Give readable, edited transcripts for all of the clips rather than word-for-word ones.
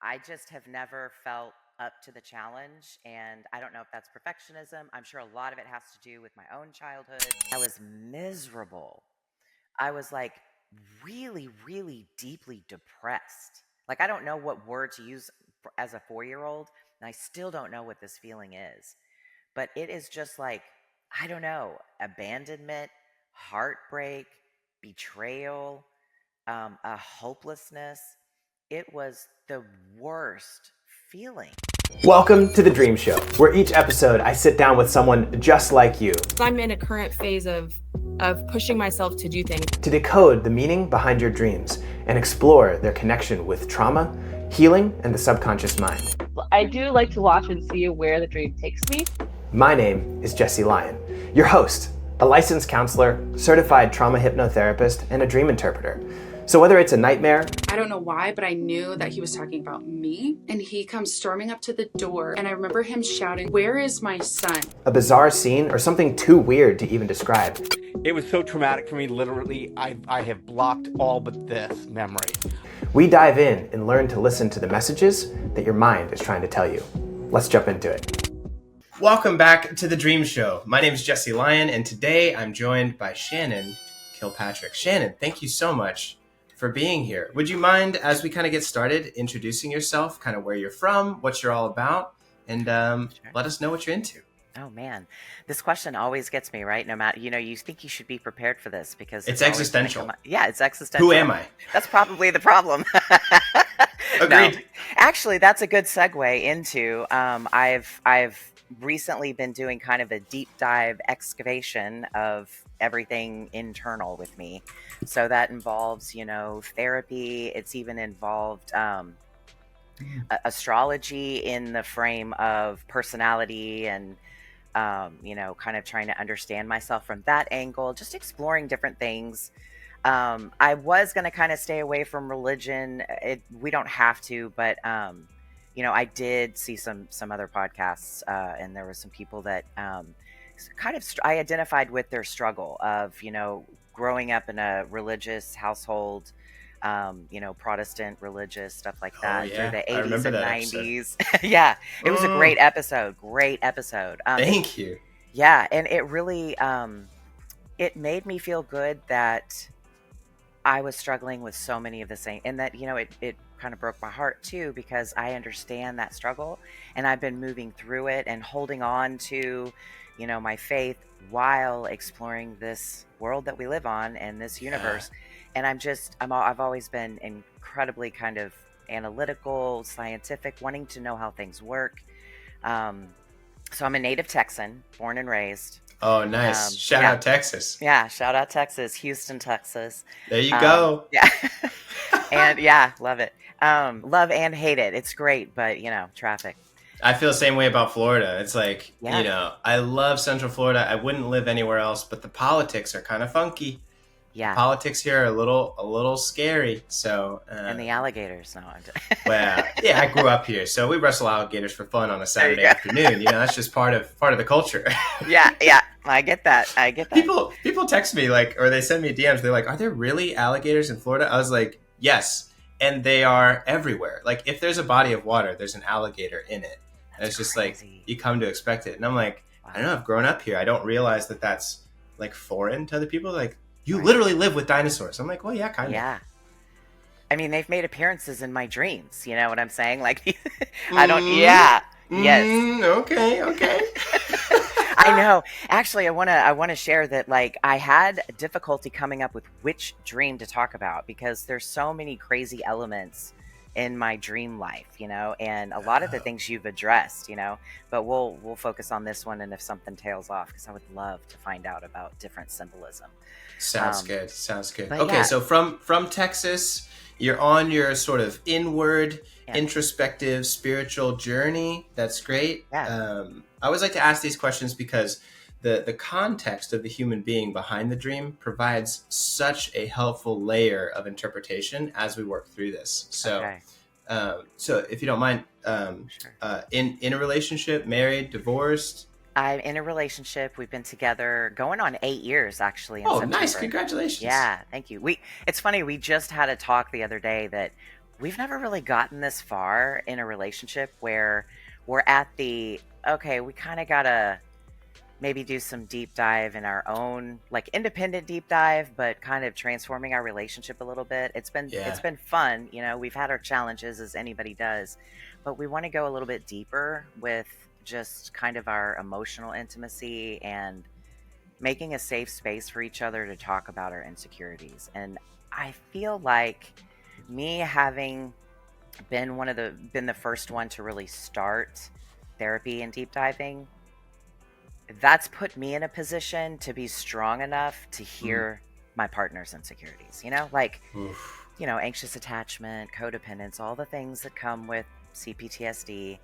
I just have never felt up to the challenge. And I don't know if that's perfectionism. I'm sure a lot of it has to do with my own childhood. I was miserable. I was like really, really deeply depressed. Like, I don't know what word to use as a 4-year-old, and I still don't know what this feeling is. But it is just like, I don't know, abandonment, heartbreak, betrayal, a hopelessness. It was the worst feeling. Welcome to The Dream Show, where each episode I sit down with someone just like you I'm in a current phase of pushing myself to do things. to decode the meaning behind your dreams and explore their connection with trauma, healing, and the subconscious mind. I do like to watch and see where the dream takes me. My name is Jesse Lyon, your host, a licensed counselor, certified trauma hypnotherapist, and a dream interpreter. So whether it's a nightmare, I don't know why, but I knew that he was talking about me. And he comes storming up to the door. And I remember him shouting, "Where is my son?" a bizarre scene, or something too weird to even describe, It was so traumatic for me, literally, I have blocked all but this memory. we dive in and learn to listen to the messages that your mind is trying to tell you. Let's jump into it. Welcome back to The Dream Show. My name is Jesse Lyon, and today I'm joined by Shannon Kilpatrick. Shannon, thank you so much for being here. Would you mind, as we kind of get started, introducing yourself, kind of where you're from, what you're all about, and Sure. let us know what you're into? Oh man, this question always gets me, right? No matter, you think you should be prepared for this because It's always gonna existential. come up. Yeah, it's existential. Who am I? That's probably the problem. No, Agreed. actually, that's a good segue into. I've recently been doing kind of a deep dive excavation of everything internal with me. So that involves, therapy. It's even involved astrology in the frame of personality and kind of trying to understand myself from that angle, just exploring different things. I was going to kind of stay away from religion. We don't have to, but I did see some other podcasts, and there were some people that I identified with their struggle of growing up in a religious household, Protestant religious stuff like that yeah. through the I 80s remember and that 90s. Yeah, it was a great episode. Great episode. Thank you. Yeah, and it really it made me feel good that I was struggling with so many of the same, and that it kind of broke my heart too, because I understand that struggle, and I've been moving through it and holding on to my faith while exploring this world that we live on and this universe. And I've always been incredibly kind of analytical, scientific, wanting to know how things work. So I'm a native Texan, born and raised. Oh, nice. Shout yeah. out Texas. Yeah, shout out Texas, Houston, Texas. There you go. Yeah. And yeah, love it. Love and hate it. It's great, but traffic. I feel the same way about Florida. It's like, Yeah. I love Central Florida. I wouldn't live anywhere else, but the politics are kind of funky. Yeah. Politics here are a little scary. So, And the alligators. No, I'm just... well, yeah, I grew up here, so we wrestle alligators for fun on a Saturday go. afternoon. That's just part of the culture. yeah, I get that. People text me or they send me DMs. They're like, "Are there really alligators in Florida?" I was like, "Yes," and they are everywhere. Like, if there's a body of water, there's an alligator in it. And it's just crazy. like you come to expect it. And I'm like, Wow. I don't know. I've grown up here. I don't realize that that's like foreign to other people. Like, you literally live with dinosaurs. I'm like, well, yeah, kind of. Yeah. I mean, they've made appearances in my dreams. You know what I'm saying? Like, I don't. Yeah. Yes. Okay. I know. Actually, I want to share that. Like, I had difficulty coming up with which dream to talk about because there's so many crazy elements in my dream life, and a lot of the things you've addressed, but we'll focus on this one, and if something tails off, because I would love to find out about different symbolism. Sounds good. but Okay, yeah. so from Texas, you're on your sort of inward, Yeah. introspective, spiritual journey. That's great. Yeah. I always like to ask these questions because the context of the human being behind the dream provides such a helpful layer of interpretation as we work through this. So, Okay. So if you don't mind, Sure. in a relationship, married, divorced. I'm in a relationship. We've been together going on 8 years, actually. In Oh, September. nice! Congratulations. Yeah, thank you. It's funny. We just had a talk the other day that we've never really gotten this far in a relationship where we're at the, okay, we kind of gotta maybe do some deep dive in our own, like, independent deep dive, but kind of transforming our relationship a little bit. It's Yeah. been fun, we've had our challenges as anybody does, but we want to go a little bit deeper with just kind of our emotional intimacy and making a safe space for each other to talk about our insecurities. And I feel like me having been the first one to really start therapy and deep diving, that's put me in a position to be strong enough to hear my partner's insecurities, like, Oof. anxious attachment, codependence, all the things that come with CPTSD.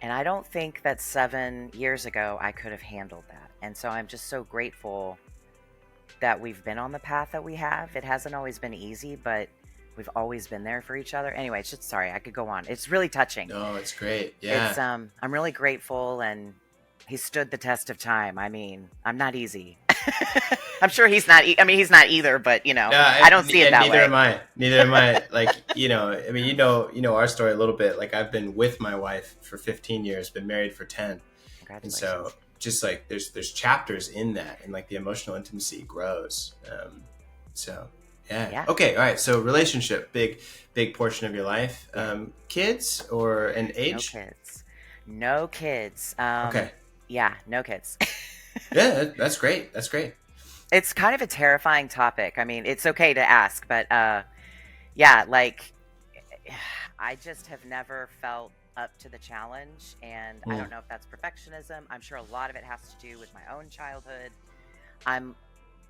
And I don't think that 7 years ago I could have handled that. And so I'm just so grateful that we've been on the path that we have. It hasn't always been easy, but we've always been there for each other. Anyway, it's just, sorry, I could go on. It's really touching. No, it's great. Yeah. I'm really grateful, and he stood the test of time. I mean, I'm not easy. I'm sure he's not. He's not either. But I don't see it that neither way. am I. Neither am I. Like, I mean, our story a little bit. Like, I've been with my wife for 15 years, been married for 10, and so just like there's chapters in that, and like the emotional intimacy grows. So yeah. Okay. All right. So relationship, big portion of your life. Kids or an age? No kids. Okay. Yeah, no kids. Yeah, that's great. That's great. It's kind of a terrifying topic. I mean, it's okay to ask, but yeah, like, I just have never felt up to the challenge, and I don't know if that's perfectionism. I'm sure a lot of it has to do with my own childhood. I'm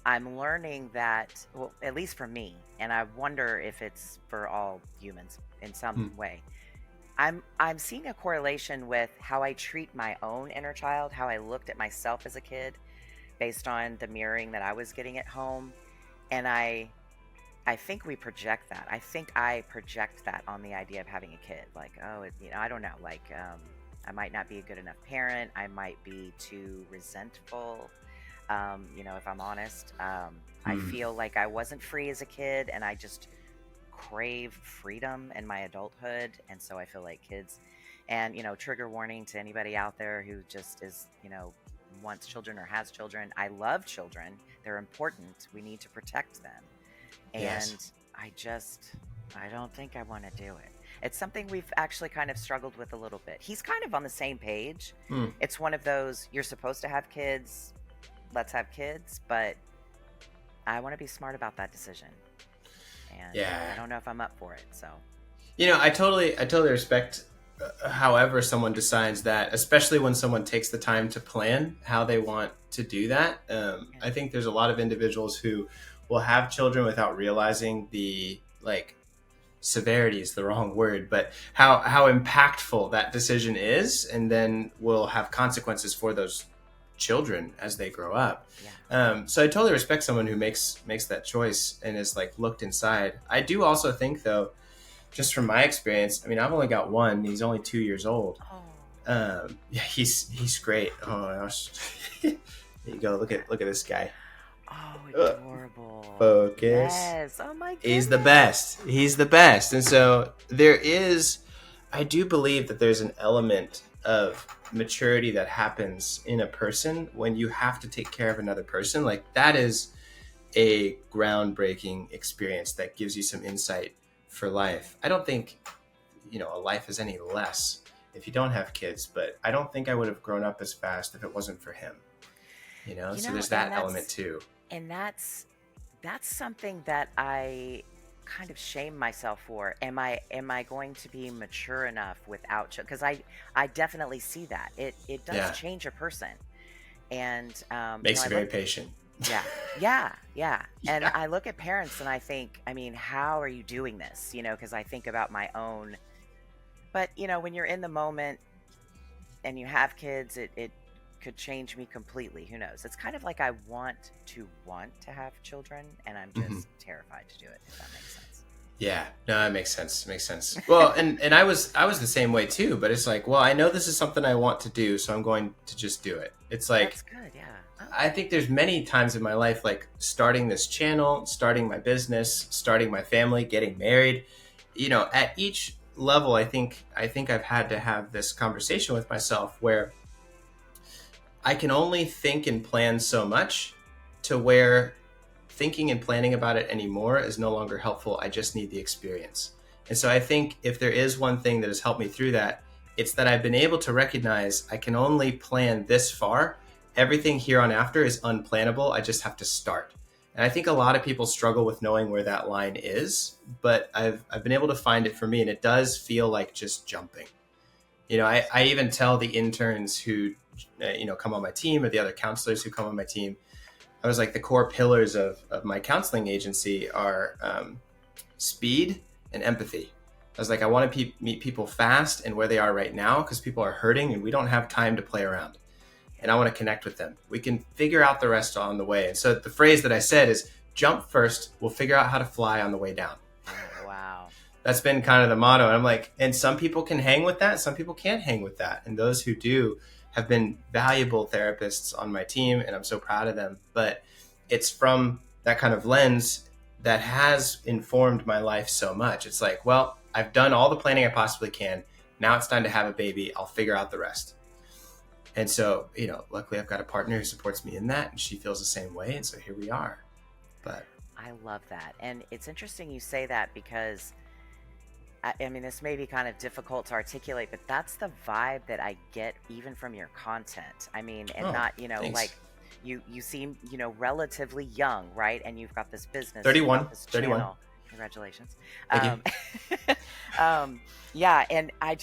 learning that, well, at least for me, and I wonder if it's for all humans in some way. I'm seeing a correlation with how I treat my own inner child, how I looked at myself as a kid based on the mirroring that I was getting at home. And I think we project that. I think I project that on the idea of having a kid. Like, oh, I don't know. Like, I might not be a good enough parent. I might be too resentful. If I'm honest, I feel like I wasn't free as a kid, and I just crave freedom in my adulthood. And so I feel like kids, and trigger warning to anybody out there who just is, wants children or has children. I love children. They're important. We need to protect them. And Yes. I don't think I want to do it. It's something we've actually kind of struggled with a little bit. He's kind of on the same page. It's one of those, you're supposed to have kids, let's have kids, but I want to be smart about that decision. And I don't know if I'm up for it. So, I totally respect however someone decides that, especially when someone takes the time to plan how they want to do that. I think there's a lot of individuals who will have children without realizing the, like, severity is the wrong word, but how impactful that decision is, and then will have consequences for those children as they grow up. So I totally respect someone who makes that choice and is like looked inside. I do also think, though, just from my experience, I mean, I've only got one. He's only 2 years old. Yeah, he's great. Oh my gosh. There you go. Look at this guy. Oh, adorable. Focus. Yes. Oh my goodness. He's the best. He's the best. And so I do believe that there's an element of maturity that happens in a person when you have to take care of another person. Like, that is a groundbreaking experience that gives you some insight for life. I don't think, a life is any less if you don't have kids, but I don't think I would have grown up as fast if it wasn't for him. So there's that element too. And that's something that I kind of shame myself for. Am I going to be mature enough without children? Because I definitely see that it does change a person, and makes you very patient. Yeah. And I look at parents and I think, I mean, how are you doing this? Because I think about my own. But when you're in the moment and you have kids, it could change me completely. Who knows? It's kind of like I want to have children, and I'm just terrified to do it, if that makes sense. Yeah, no, that makes sense. Well, and I was the same way too, but it's like, well, I know this is something I want to do, so I'm going to just do it. It's like, that's good, yeah. I think there's many times in my life, like starting this channel, starting my business, starting my family, getting married, at each level, I think I've had to have this conversation with myself where I can only think and plan so much, to where thinking and planning about it anymore is no longer helpful. I just need the experience. And so I think if there is one thing that has helped me through that, it's that I've been able to recognize I can only plan this far. Everything here on after is unplannable. I just have to start. And I think a lot of people struggle with knowing where that line is, but I've been able to find it for me, and it does feel like just jumping. I even tell the interns who, come on my team, or the other counselors who come on my team, I was like, the core pillars of my counseling agency are speed and empathy. I was like, I want to meet people fast and where they are right now, because people are hurting and we don't have time to play around. And I want to connect with them. We can figure out the rest on the way. And so the phrase that I said is, jump first, we'll figure out how to fly on the way down. Wow. That's been kind of the motto. And I'm like, and some people can hang with that, some people can't hang with that. And those who do have been valuable therapists on my team, and I'm so proud of them. But it's from that kind of lens that has informed my life so much. It's like, well, I've done all the planning I possibly can. Now it's time to have a baby. I'll figure out the rest. And so, luckily I've got a partner who supports me in that, and she feels the same way. And so here we are. But I love that. And it's interesting you say that, because I mean, this may be kind of difficult to articulate, but that's the vibe that I get even from your content. I mean, and not, thanks. like you seem, relatively young, right? And you've got this business. 31. This 31. channel. Congratulations. Thank you. Yeah. And I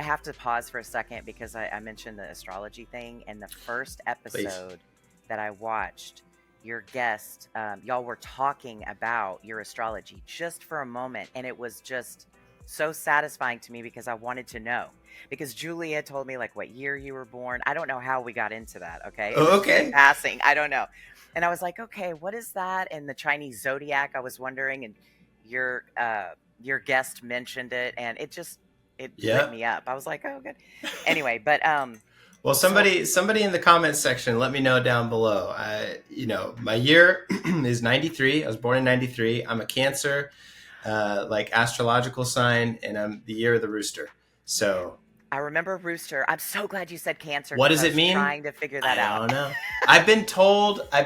have to pause for a second, because I mentioned the astrology thing, and the first episode that I watched, your guest, y'all were talking about your astrology just for a moment, and it was just so satisfying to me, because I wanted to know, because Julia told me like what year you were born. I don't know how we got into that. Okay. Okay. Passing. I don't know. And I was like, okay, what is that? And the Chinese zodiac, I was wondering, and your guest mentioned it, and it lit me up. I was like, oh, good. Anyway, but well, somebody in the comments section, let me know down below. My year is 93. I was born in 93. I'm a Cancer, like astrological sign, and I'm the year of the rooster. So I remember rooster. I'm so glad you said Cancer. What does it mean? Trying to figure that out. I don't know. I've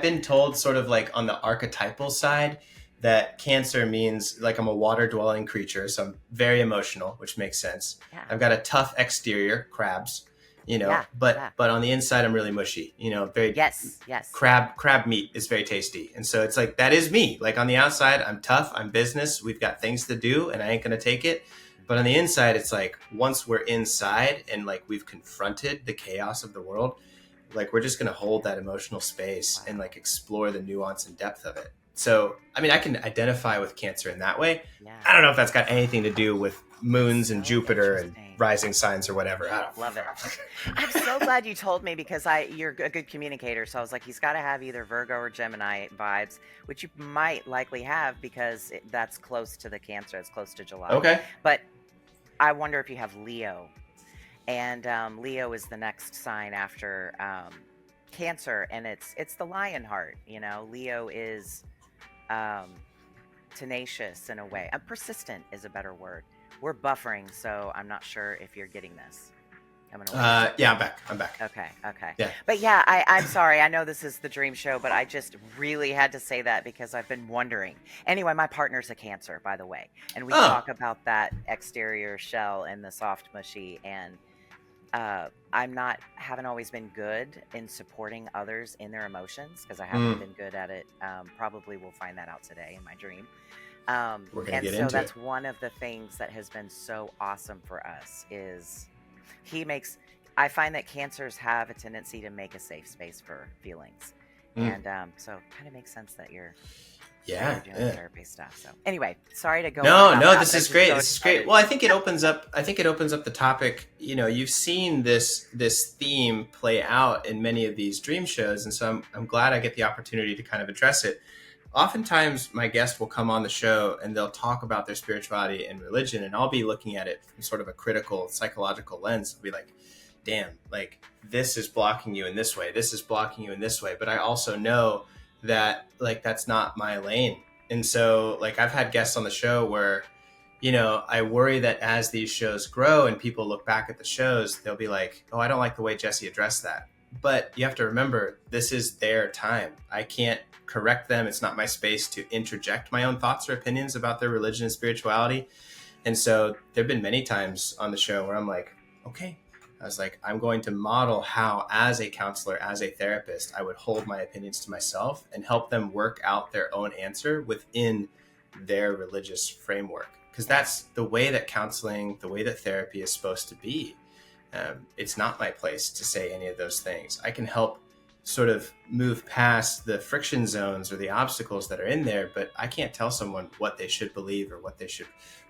been told sort of like on the archetypal side that Cancer means like I'm a water dwelling creature. So I'm very emotional, which makes sense. Yeah. I've got a tough exterior, crabs, but on the inside I'm really mushy, very yes. Crab meat is very tasty. And so it's like, that is me. Like on the outside, I'm tough, I'm business, we've got things to do, and I ain't going to take it. But on the inside, it's like, once we're inside and like we've confronted the chaos of the world, like we're just going to hold that emotional space and like explore the nuance and depth of it. So, I mean, I can identify with Cancer in that way. Yeah. I don't know if that's got anything to do with moons and Jupiter and rising signs or whatever. I don't love it. I'm so glad you told me, because you're a good communicator. So I was like, he's got to have either Virgo or Gemini vibes, which you might likely have, because that's close to the Cancer. It's close to July. Okay. But I wonder if you have Leo, and Leo is the next sign after Cancer, and it's the lion heart. Leo is tenacious in a way. Persistent is a better word. We're buffering, so I'm not sure if you're getting this. I'm back. Okay. Yeah. But yeah, I'm sorry. I know this is the dream show, but I just really had to say that, because I've been wondering. Anyway, my partner's a Cancer, by the way, and we talk about that exterior shell and the soft mushy, and haven't always been good in supporting others in their emotions, because I haven't been good at it. Probably we'll find that out today in my dream. We're gonna get so into that's it. one of the things that has been so awesome for us is I find that Cancers have a tendency to make a safe space for feelings. And so it kind of makes sense that you're doing therapy stuff. So anyway, sorry to go on. No, this is great. This is great. Well, I think it opens up the topic. You've seen this theme play out in many of these dream shows, and so I'm glad I get the opportunity to kind of address it. Oftentimes my guest will come on the show and they'll talk about their spirituality and religion, and I'll be looking at it from sort of a critical psychological lens. I'll be like, damn, like this is blocking you in this way. This is blocking you in this way. But I also know that like, that's not my lane. And so like, I've had guests on the show where I worry that as these shows grow and people look back at the shows, they'll be like, oh, I don't like the way Jesse addressed that. But you have to remember, this is their time. I can't correct them. It's not my space to interject my own thoughts or opinions about their religion and spirituality. And so there have been many times on the show where I'm like, okay, I was like, I'm going to model how, as a counselor, as a therapist, I would hold my opinions to myself and help them work out their own answer within their religious framework. Because that's the way that counseling, the way that therapy is supposed to be. It's not my place to say any of those things. I can help sort of move past the friction zones or the obstacles that are in there, but I can't tell someone what they should believe or what they should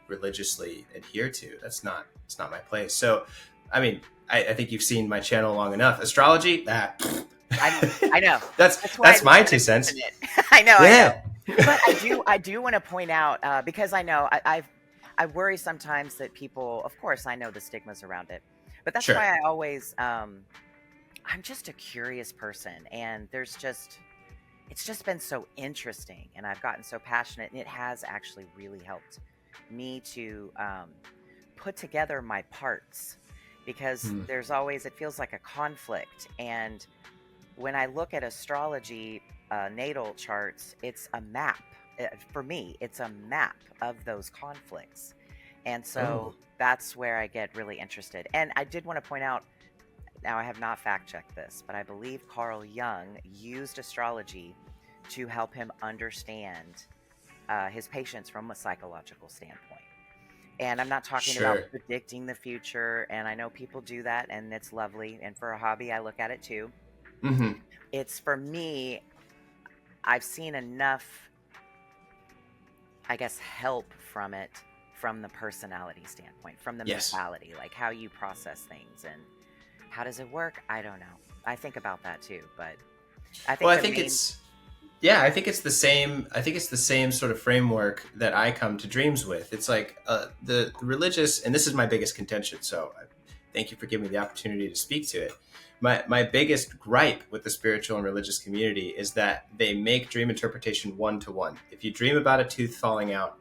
religiously adhere to. It's not my place. So, I mean, I think you've seen my channel long enough. Astrology, I know. That's my 2 cents. I know. Yeah. But I do want to point out, because I know I worry sometimes that people, of course, I know the stigmas around it, but that's Sure. why I always, I'm just a curious person, and it's just been so interesting, and I've gotten so passionate, and it has actually really helped me to put together my parts, because there's always, it feels like a conflict. And when I look at astrology, natal charts, it's a map. For me, it's a map of those conflicts. And so that's where I get really interested. And I did want to point out, now I have not fact checked this, but I believe Carl Jung used astrology to help him understand his patients from a psychological standpoint. And I'm not talking about predicting the future. And I know people do that, and it's lovely. And for a hobby, I look at it too. Mm-hmm. It's, for me, I've seen enough, I guess, help from it, from the personality standpoint, from the mentality, like how you process things and how does it work? I don't know. I think about that too, but I think I think it's the same. I think it's the same sort of framework that I come to dreams with. It's like the religious, and this is my biggest contention. So thank you for giving me the opportunity to speak to it. My biggest gripe with the spiritual and religious community is that they make dream interpretation one-to-one. If you dream about a tooth falling out,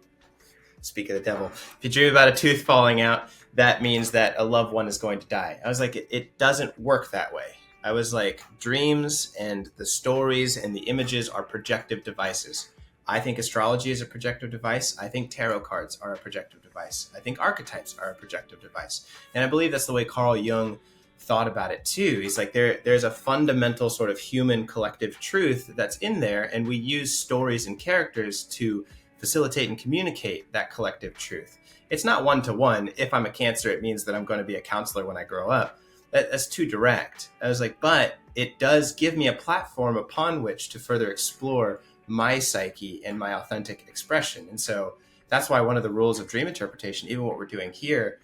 speak of the devil, if you dream about a tooth falling out, that means that a loved one is going to die. I was like, it doesn't work that way. I was like, dreams and the stories and the images are projective devices. I think astrology is a projective device. I think tarot cards are a projective device. I think archetypes are a projective device. And I believe that's the way Carl Jung thought about it too. He's like, there's a fundamental sort of human collective truth that's in there, and we use stories and characters to facilitate and communicate that collective truth. It's not one-to-one. If I'm a Cancer, it means that I'm going to be a counselor when I grow up. That's too direct. I was like, but it does give me a platform upon which to further explore my psyche and my authentic expression. And so that's why one of the rules of dream interpretation, even what we're doing here,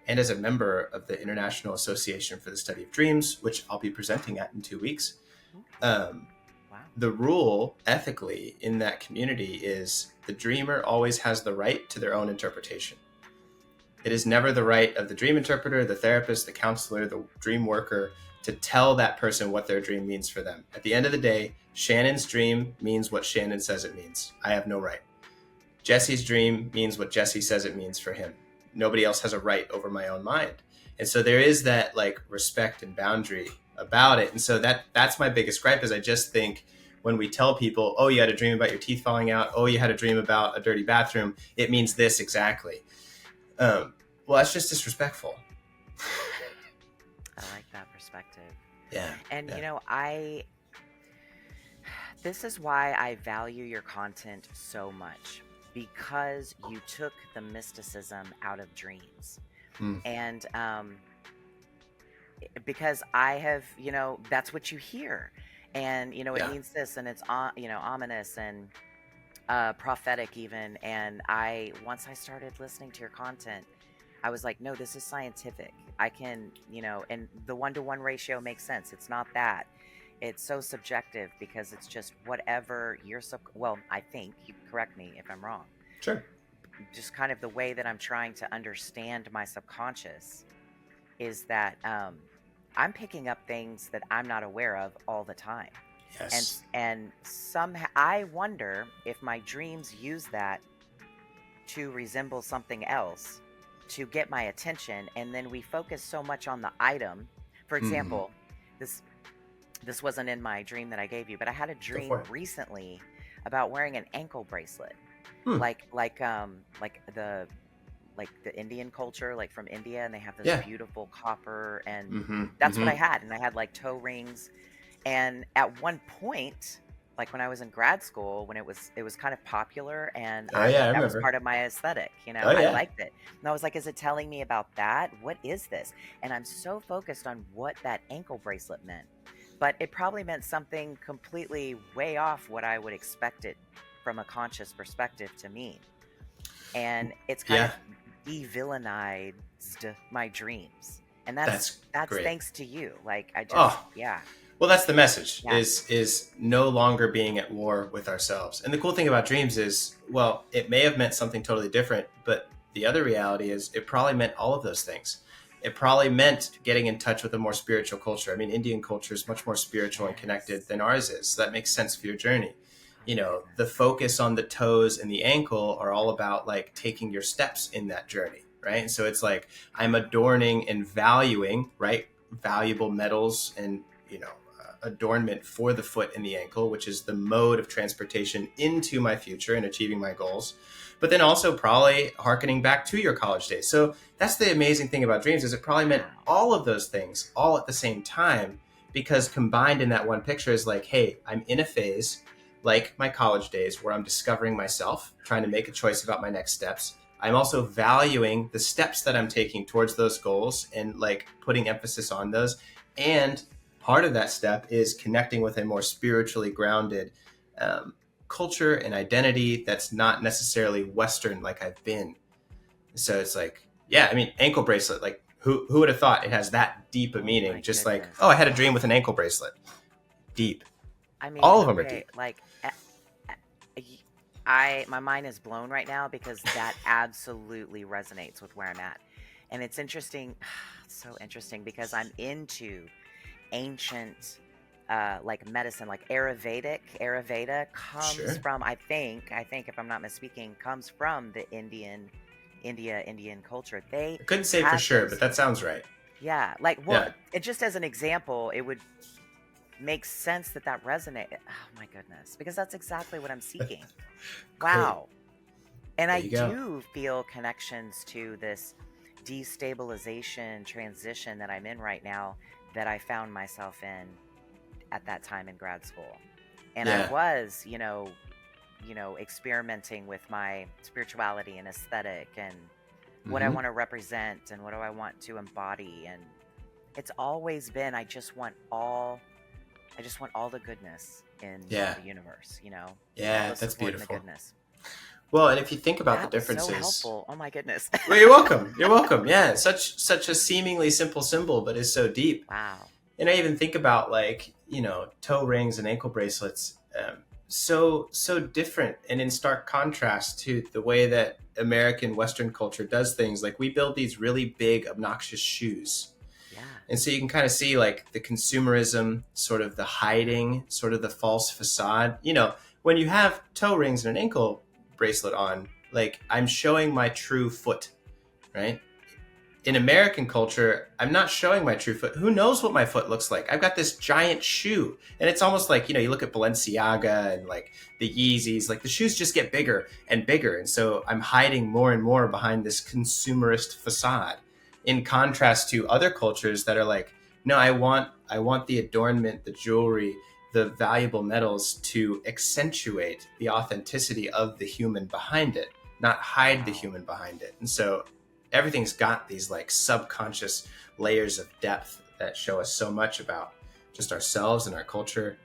and as a member of the International Association for the Study of Dreams, which I'll be presenting at in 2 weeks, the rule ethically in that community is the dreamer always has the right to their own interpretation. It is never the right of the dream interpreter, the therapist, the counselor, the dream worker to tell that person what their dream means for them. At the end of the day, Shannon's dream means what Shannon says it means. I have no right. Jesse's dream means what Jesse says it means for him. Nobody else has a right over my own mind. And so there is that like respect and boundary about it. And so that's my biggest gripe, is I just think when we tell people, oh, you had a dream about your teeth falling out, oh, you had a dream about a dirty bathroom, it means this exactly. Well, that's just disrespectful. I like that perspective. Yeah. And this is why I value your content so much, because you took the mysticism out of dreams. And because I have, that's what you hear. And, it means this, and it's, ominous and prophetic even. And once I started listening to your content, I was like, no, this is scientific. I can, and the 1-to-1 ratio makes sense. It's not that. It's so subjective because it's just whatever I think, you correct me if I'm wrong. Sure. Just kind of the way that I'm trying to understand my subconscious is that I'm picking up things that I'm not aware of all the time. Yes. And somehow I wonder if my dreams use that to resemble something else to get my attention, and then we focus so much on the item. For example, this wasn't in my dream that I gave you, but I had a dream recently about wearing an ankle bracelet. Like the Indian culture, like from India, and they have this beautiful copper, and that's what I had. And I had like toe rings. And at one point, like when I was in grad school, when it was kind of popular, and that was part of my aesthetic, I liked it. And I was like, is it telling me about that? What is this? And I'm so focused on what that ankle bracelet meant. But it probably meant something completely way off what I would expect it from a conscious perspective to mean. And it's kind of de-villainized my dreams. And that's thanks to you. Like, I just, Well, that's the message, is no longer being at war with ourselves. And the cool thing about dreams is, well, it may have meant something totally different, but the other reality is it probably meant all of those things. It probably meant getting in touch with a more spiritual culture. I mean, Indian culture is much more spiritual and connected than ours is. So that makes sense for your journey. The focus on the toes and the ankle are all about like taking your steps in that journey, right? And so it's like I'm adorning and valuing, right, valuable metals and, adornment for the foot and the ankle, which is the mode of transportation into my future and achieving my goals. But then also probably hearkening back to your college days. So that's the amazing thing about dreams, is it probably meant all of those things all at the same time, because combined in that one picture is like, hey, I'm in a phase like my college days where I'm discovering myself, trying to make a choice about my next steps. I'm also valuing the steps that I'm taking towards those goals and like putting emphasis on those. And part of that step is connecting with a more spiritually grounded culture and identity that's not necessarily Western like I've been. So it's like, ankle bracelet, like who would have thought it has that deep a meaning? Just goodness. Like, I had a dream with an ankle bracelet. Deep. I mean, all of them are deep. Like, my mind is blown right now because that absolutely resonates with where I'm at. And it's interesting, so interesting, because I'm into ancient like medicine, like Ayurveda comes from, I think if I'm not misspeaking, comes from the Indian culture. I couldn't say for sure, but that sounds right. It just as an example, it would make sense that resonated. Oh my goodness, because that's exactly what I'm seeking. Wow. And I do feel connections to this destabilization transition that I'm in right now, that I found myself in at that time in grad school. And I was, experimenting with my spirituality and aesthetic and what I want to represent and what do I want to embody. And it's always been, I just want all the goodness in the universe, Yeah, that's beautiful. The goodness. Well, and if you think about the differences, so helpful. Oh my goodness. Well, you're welcome. You're welcome. Yeah, such a seemingly simple symbol, but is so deep. Wow. And I even think about like toe rings and ankle bracelets, so different and in stark contrast to the way that American Western culture does things. Like we build these really big, obnoxious shoes. Yeah. And so you can kind of see like the consumerism, sort of the hiding, sort of the false facade. When you have toe rings and an ankle bracelet on, like I'm showing my true foot, right? In American culture, I'm not showing my true foot. Who knows what my foot looks like? I've got this giant shoe. And it's almost like, you look at Balenciaga and like the Yeezys, like the shoes just get bigger and bigger. And so I'm hiding more and more behind this consumerist facade, in contrast to other cultures that are like, no, I want the adornment, the jewelry, the valuable metals to accentuate the authenticity of the human behind it, not hide the human behind it. And so everything's got these like subconscious layers of depth that show us so much about just ourselves and our culture.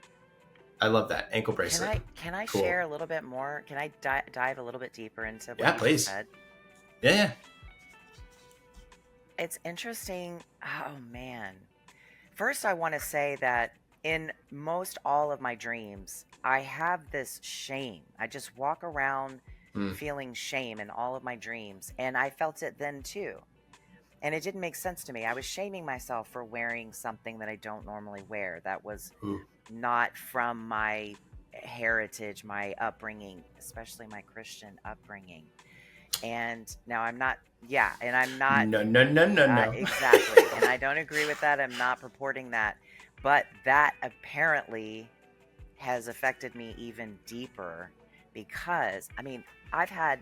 I love that ankle bracelet. Can I share a little bit more? Can I dive a little bit deeper into what you please. said? Yeah. It's interesting. Oh man. First, I want to say that in most all of my dreams, I have this shame. I just walk around feeling shame in all of my dreams. And I felt it then too. And it didn't make sense to me. I was shaming myself for wearing something that I don't normally wear. That was not from my heritage, my upbringing, especially my Christian upbringing. And now I'm not, yeah, and I'm not, No. exactly. And I don't agree with that. I'm not purporting that. But that apparently has affected me even deeper because, I've had,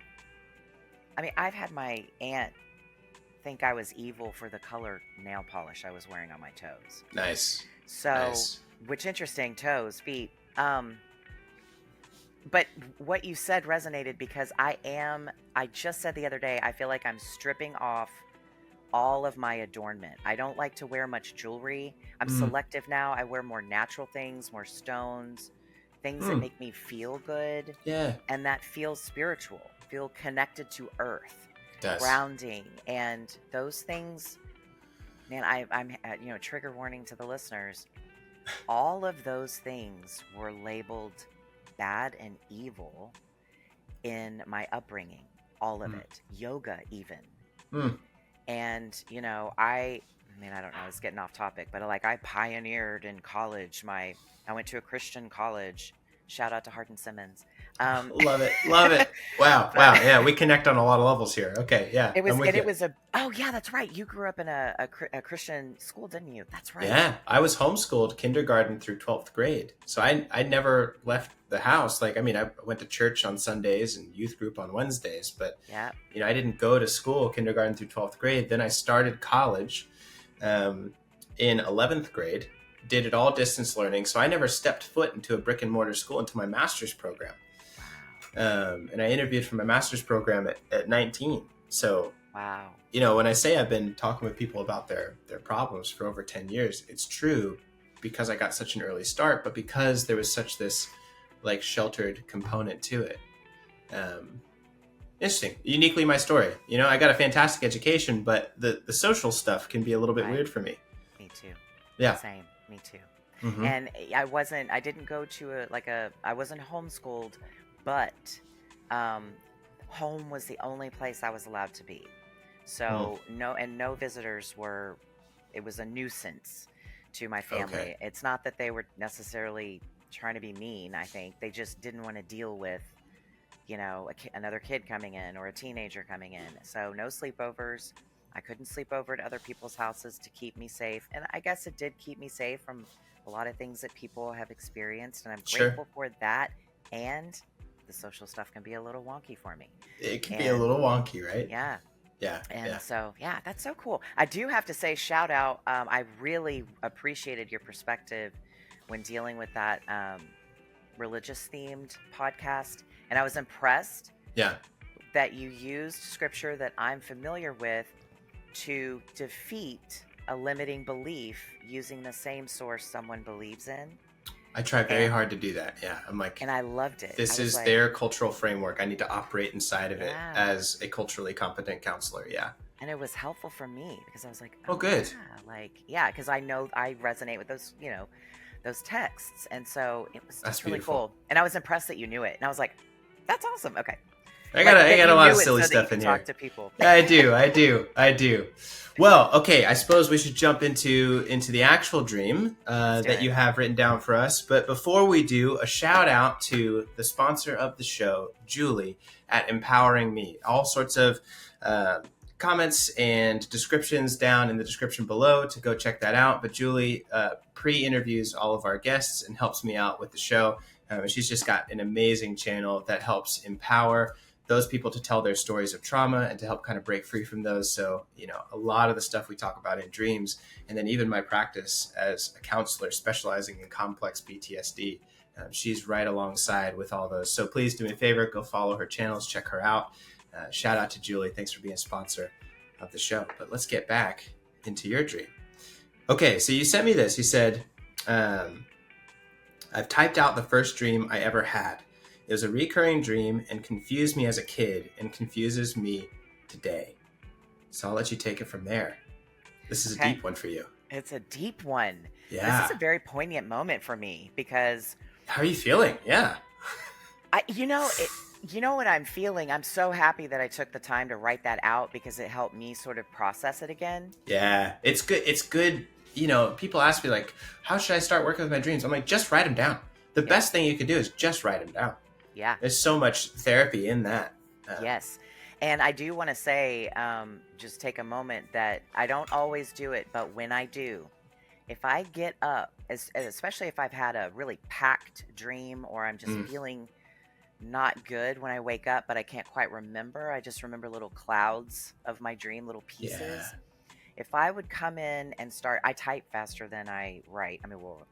I've had my aunt think I was evil for the color nail polish I was wearing on my toes. Nice. So, Nice. which interesting, toes, feet. But what you said resonated because I just said the other day, I feel like I'm stripping off all of my adornment. I don't like to wear much jewelry. I'm selective now. I wear more natural things, more stones, things that make me feel good. Yeah. And that feels spiritual, feel connected to earth, Does. grounding. And those things, man, I'm trigger warning to the listeners. All of those things were labeled bad and evil in my upbringing, all of it, yoga even. And I don't know, it's getting off topic, but I pioneered in college. I went to a Christian college. Shout out to Hardin Simmons. Love it. Wow. Yeah, we connect on a lot of levels here. Okay, yeah. Oh yeah, that's right. You grew up in a Christian school, didn't you? That's right. Yeah, I was homeschooled kindergarten through 12th grade. So I never left the house. I went to church on Sundays and youth group on Wednesdays, but yeah, I didn't go to school kindergarten through 12th grade. Then I started college in 11th grade, did it all distance learning. So I never stepped foot into a brick and mortar school until my master's program. And I interviewed for my master's program at 19. So, wow. When I say I've been talking with people about their problems for over 10 years, it's true because I got such an early start, but because there was such this sheltered component to it. Interesting. Uniquely my story. I got a fantastic education, but the social stuff can be a little bit weird for me. Me too. Yeah. Same. Me too. Mm-hmm. And I didn't go to I wasn't homeschooled, but home was the only place I was allowed to be. So no visitors it was a nuisance to my family. Okay. It's not that they were necessarily trying to be mean. I think they just didn't want to deal with, another kid coming in or a teenager coming in. So no sleepovers. I couldn't sleep over at other people's houses to keep me safe. And I guess it did keep me safe from a lot of things that people have experienced. And I'm grateful for that. And the social stuff can be a little wonky for me. It can be a little wonky, right? Yeah. Yeah. And so, yeah, that's so cool. I do have to say, shout out. I really appreciated your perspective when dealing with that religious themed podcast. And I was impressed that you used scripture that I'm familiar with to defeat a limiting belief using the same source someone believes in. I try very hard to do that. Yeah. I'm and I loved it. This is their cultural framework. I need to operate inside of it as a culturally competent counselor. Yeah. And it was helpful for me because I was like, oh good. Yeah. Because I know I resonate with those, those texts. And so it was just really cool. And I was impressed that you knew it. And I was like, that's awesome. Okay. I got a lot of silly stuff in here. Talk to people. I do. Well, okay. I suppose we should jump into the actual dream that you have written down for us. But before we do, a shout out to the sponsor of the show, Julie at Empowering Me. All sorts of comments and descriptions down in the description below to go check that out. But Julie pre-interviews all of our guests and helps me out with the show. She's just got an amazing channel that helps empower those people to tell their stories of trauma and to help kind of break free from those. So, a lot of the stuff we talk about in dreams, and then even my practice as a counselor specializing in complex PTSD, she's right alongside with all those. So please do me a favor, go follow her channels, check her out. Shout out to Julie. Thanks for being a sponsor of the show. But let's get back into your dream. Okay, so you sent me this. You said, I've typed out the first dream I ever had. It was a recurring dream and confused me as a kid and confuses me today. So I'll let you take it from there. This is a deep one for you. It's a deep one. Yeah. This is a very poignant moment for me because... How are you feeling? Yeah. You know what I'm feeling? I'm so happy that I took the time to write that out because it helped me sort of process it again. Yeah, it's good. It's good. People ask me how should I start working with my dreams? I'm like, just write them down. The best thing you can do is just write them down. Yeah. There's so much therapy in that. Yes. And I do want to say, just take a moment that I don't always do it, but when I do, if I get up, especially if I've had a really packed dream or I'm just feeling not good when I wake up, but I can't quite remember, I just remember little clouds of my dream, little pieces. Yeah. If I would come in and start, I type faster than I write. I mean, well,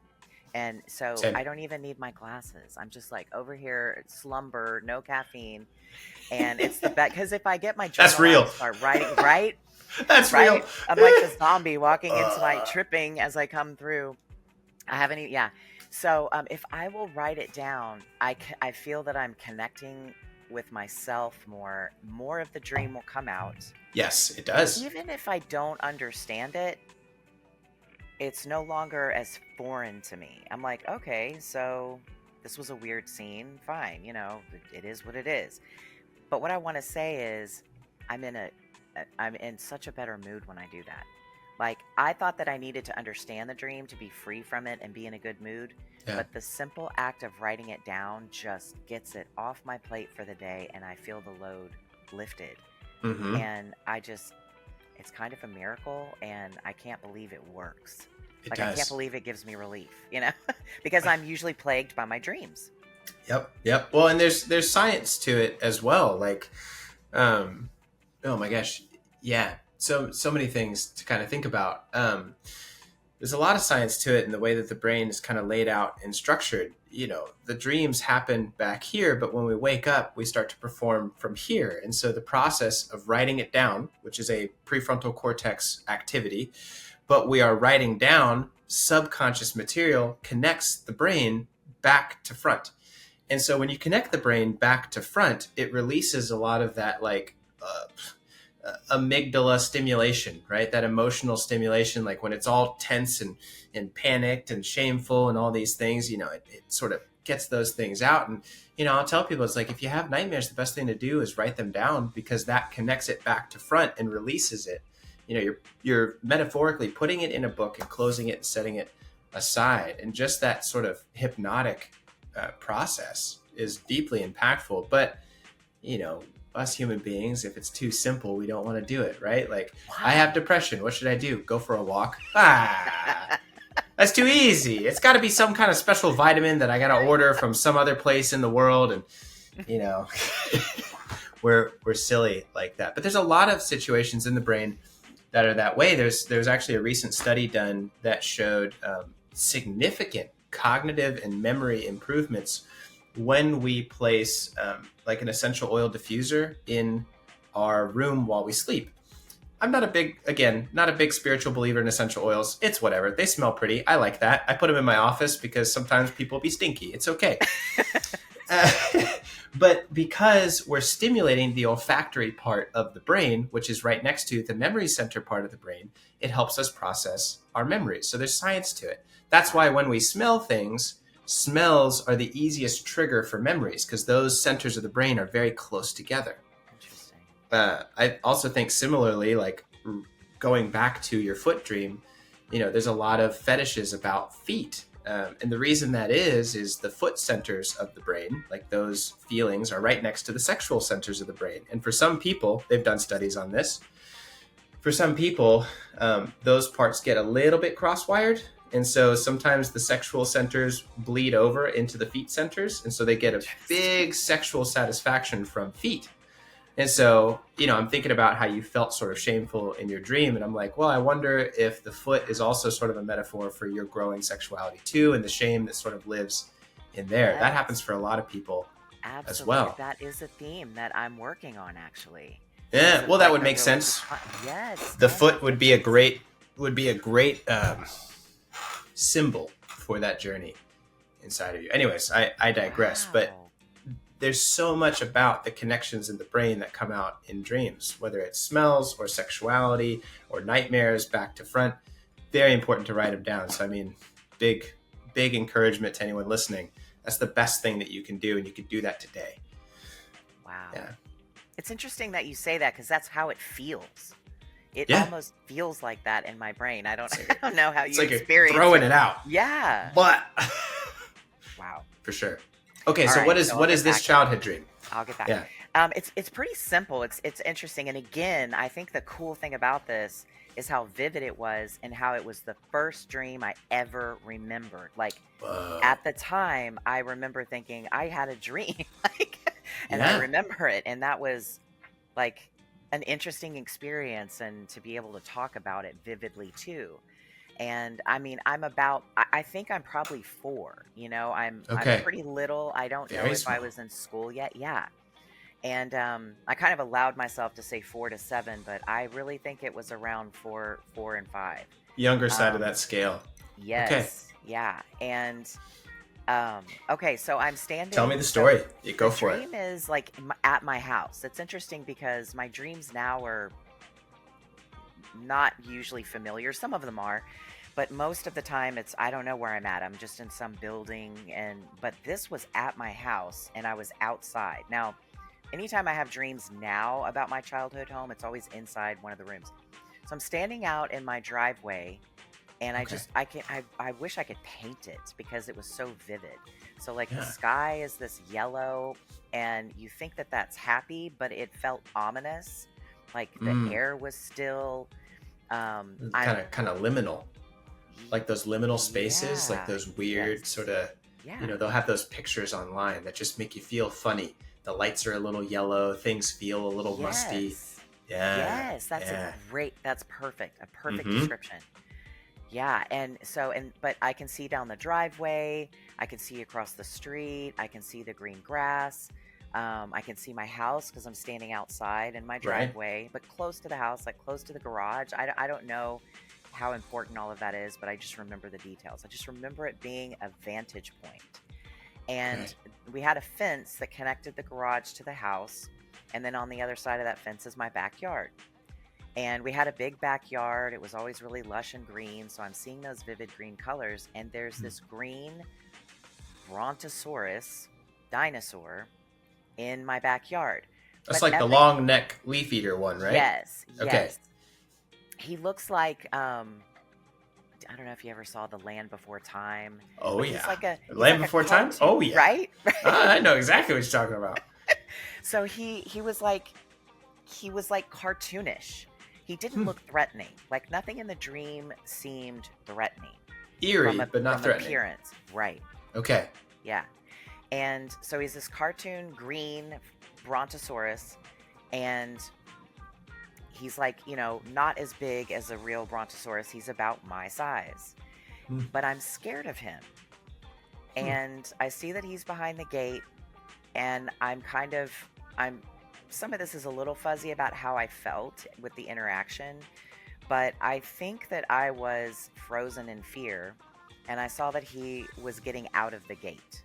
and so Same. I don't even need my glasses. I'm just like over here, slumber, no caffeine. And it's the best, because if I get my journal That's real. out and start writing, right? That's Right? real. I'm like the zombie walking into my tripping as I come through. I haven't even, yeah. So if I will write it down, I feel that I'm connecting with myself more. More of the dream will come out. Yes, it does. Even if I don't understand it, it's no longer as foreign to me. I'm like, okay, so this was a weird scene. Fine, it is what it is. But what I want to say is, I'm in such a better mood when I do that. Like, I thought that I needed to understand the dream to be free from it and be in a good mood. Yeah. But the simple act of writing it down just gets it off my plate for the day, and I feel the load lifted. Mm-hmm. And it's kind of a miracle, and I can't believe it works. It I can't does. believe it gives me relief, because I'm usually plagued by my dreams. Yep. Well, and there's science to it as well. Like, oh my gosh, yeah. So many things to kind of think about. There's a lot of science to it in the way that the brain is kind of laid out and structured. The dreams happen back here, but when we wake up, we start to perform from here. And so the process of writing it down, which is a prefrontal cortex activity, but we are writing down subconscious material, connects the brain back to front. And so when you connect the brain back to front, it releases a lot of that amygdala stimulation, right? That emotional stimulation, like when it's all tense and panicked and shameful and all these things, it sort of gets those things out. And, I'll tell people, it's like, if you have nightmares, the best thing to do is write them down, because that connects it back to front and releases it. You're metaphorically putting it in a book and closing it and setting it aside. And just that sort of hypnotic process is deeply impactful. But, us human beings, if it's too simple, we don't want to do it, right? Like, wow. I have depression. What should I do? Go for a walk? That's too easy. It's got to be some kind of special vitamin that I got to order from some other place in the world. And, we're silly like that. But there's a lot of situations in the brain that are that way. There's actually a recent study done that showed significant cognitive and memory improvements when we place like an essential oil diffuser in our room while we sleep. I'm not a big spiritual believer in essential oils. It's whatever. They smell pretty. I like that. I put them in my office because sometimes people be stinky. It's okay. But because we're stimulating the olfactory part of the brain, which is right next to the memory center part of the brain, it helps us process our memories. So there's science to it. That's why when we smell things, smells are the easiest trigger for memories, because those centers of the brain are very close together. Interesting. I also think similarly, like going back to your foot dream, there's a lot of fetishes about feet. And the reason that is the foot centers of the brain, like those feelings, are right next to the sexual centers of the brain. And for some people, they've done studies on this. For some people, those parts get a little bit cross-wired. And so sometimes the sexual centers bleed over into the feet centers. And so they get a big sexual satisfaction from feet. And so, I'm thinking about how you felt sort of shameful in your dream. And I'm like, well, I wonder if the foot is also sort of a metaphor for your growing sexuality too, and the shame that sort of lives in there. Yes. That happens for a lot of people. Absolutely. As well. That is a theme that I'm working on, actually. Yeah, well, that would make sense. Yes. The foot would be a great symbol for that journey inside of you. Anyways, I digress. Wow. But there's so much about the connections in the brain that come out in dreams, whether it's smells or sexuality or nightmares back to front. Very important to write them down. So, big encouragement to anyone listening. That's the best thing that you can do, and you can do that today. Wow. Yeah. It's interesting that you say that, because that's how it feels. It almost feels like that in my brain. I don't know how you experience you're throwing it out. Yeah. But wow. For sure. Okay, All so right, what is this childhood dream? I'll get back. Yeah. It's pretty simple. It's interesting, and again, I think the cool thing about this is how vivid it was, and how it was the first dream I ever remembered. Like Whoa. at the time, I remember thinking I had a dream, like, and I Yeah. remember it, and that was like an interesting experience, and to be able to talk about it vividly too. And I mean, I think I'm probably 4. I'm Okay. pretty little. I don't know Very if I small. was in school yet. Yeah. And I kind of allowed myself to say 4 to 7, but I really think it was around 4 and 5. Younger side of Um, that scale. Okay. yes, yeah. And okay, so I'm Tell me standing. the So story. You the go for it. dream is like at my house. It's interesting because my dreams now are not usually familiar. Some of them are, but most of the time it's I don't know where I'm at. I'm just in some building, and but this was at my house and I was outside. Now, anytime I have dreams now about my childhood home, it's always inside one of the rooms. So I'm standing out in my driveway, and Okay. I wish I could paint it because it was so vivid. So like the Yeah. sky is this yellow, and you think that that's happy, but it felt ominous. Like the Mm. air was still. Kind I'm of liminal. Like those liminal spaces, like Yeah, those weird yes, sort of, yeah, they'll have those pictures online that just make you feel funny. The lights are a little yellow, things feel a little musty. yes, Yeah. yes. Yeah. That's perfect. A perfect Mm-hmm. description. Yeah, but I can see down the driveway, I can see across the street, I can see the green grass. I can see my house because I'm standing outside in my Right. driveway, but close to the house, like close to the garage. I don't know how important all of that is, but I just remember the details. I just remember it being a vantage point. Okay. And we had a fence that connected the garage to the house. And then on the other side of that fence is my backyard. And we had a big backyard. It was always really lush and green. So I'm seeing those vivid green colors. And there's this green brontosaurus dinosaur in my backyard. That's But like the every long neck leaf eater one, right? Yes, Okay. yes. He looks like I don't know if you ever saw The Land Before Time, Oh but yeah. he's Land like a Before Time? cartoon, Oh yeah. right? I know exactly what you're talking about. So he was like cartoonish. He didn't Hmm. look threatening. Like nothing in the dream seemed threatening Eerie, but not from threatening. appearance. Right. Okay. Yeah. And so he's this cartoon green brontosaurus, and he's like, not as big as a real brontosaurus. He's about my size. Hmm. But I'm scared of him. And I see that he's behind the gate, and I'm some of this is a little fuzzy about how I felt with the interaction, but I think that I was frozen in fear, and I saw that he was getting out of the gate.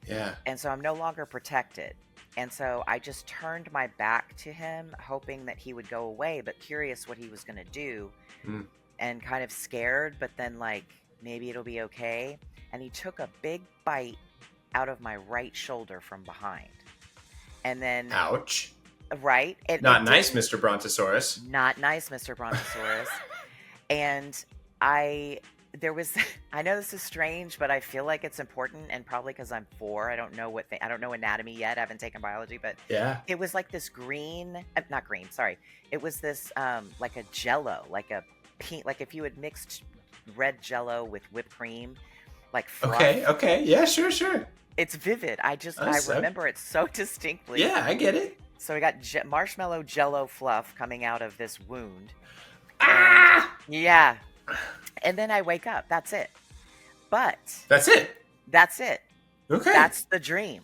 Yeah. And so I'm no longer protected. And so I just turned my back to him, hoping that he would go away, but curious what he was going to do, Hmm. and kind of scared, but then like, maybe it'll be okay. And he took a big bite out of my right shoulder from behind. And then, Ouch. right? Not It nice, didn't, Mr. Brontosaurus. not nice, Mr. Brontosaurus. And there was, I know this is strange, but I feel like it's important, and probably because I'm 4, I don't know I don't know anatomy yet. I haven't taken biology, but Yeah. it was like this green, not green, sorry. It was this, like a jello, like a pink, like if you had mixed red jello with whipped cream, like Okay. fluff. Okay. Yeah. Sure. Sure. It's vivid. I Awesome. remember it so distinctly. Yeah, I get it. So we got marshmallow jello fluff coming out of this wound. And Ah! yeah. And then I wake up. That's it. But That's it. that's it. Okay. That's the dream.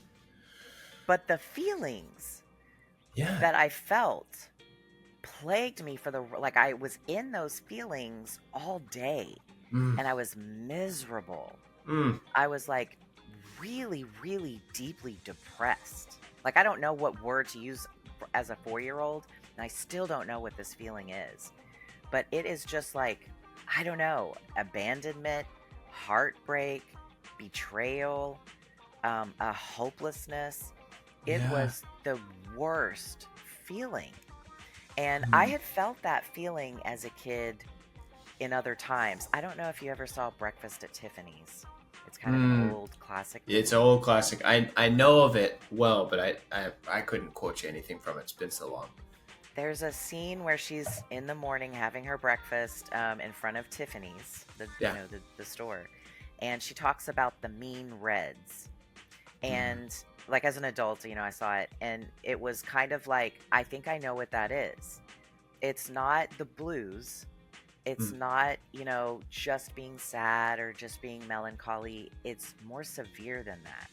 But the feelings yeah. that I felt plagued me like I was in those feelings all day, Mm. and I was miserable. Mm. I was like really, really deeply depressed. Like I don't know what word to use as a 4-year-old, and I still don't know what this feeling is. But it is just like, I don't know, abandonment, heartbreak, betrayal, a hopelessness. It Yeah. was the worst feeling. And I Mm. had felt that feeling as a kid in other times. I don't know if you ever saw Breakfast at Tiffany's. It's kind of an old classic movie. It's an old classic. I know of it well, but I couldn't quote you anything from it. It's been so long. There's a scene where she's in the morning having her breakfast in front of Tiffany's, the store, and she talks about the mean reds. And like as an adult, I saw it, and it was kind of like, I think I know what that is. It's not the blues. It's not, just being sad or just being melancholy. It's more severe than that.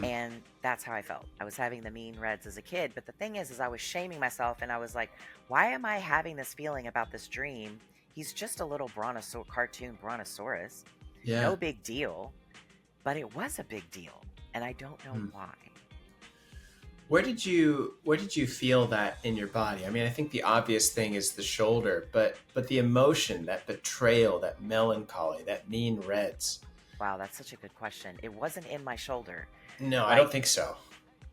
And that's how I felt. I was having the mean reds as a kid. But the thing is I was shaming myself, and I was like, why am I having this feeling about this dream? He's just a little cartoon brontosaurus. Yeah. No big deal. But it was a big deal. And I don't know why. Where did you feel that in your body? I mean, I think the obvious thing is the shoulder, but the emotion, that betrayal, that melancholy, that mean reds. Wow, that's such a good question. It wasn't in my shoulder. No, I don't think so.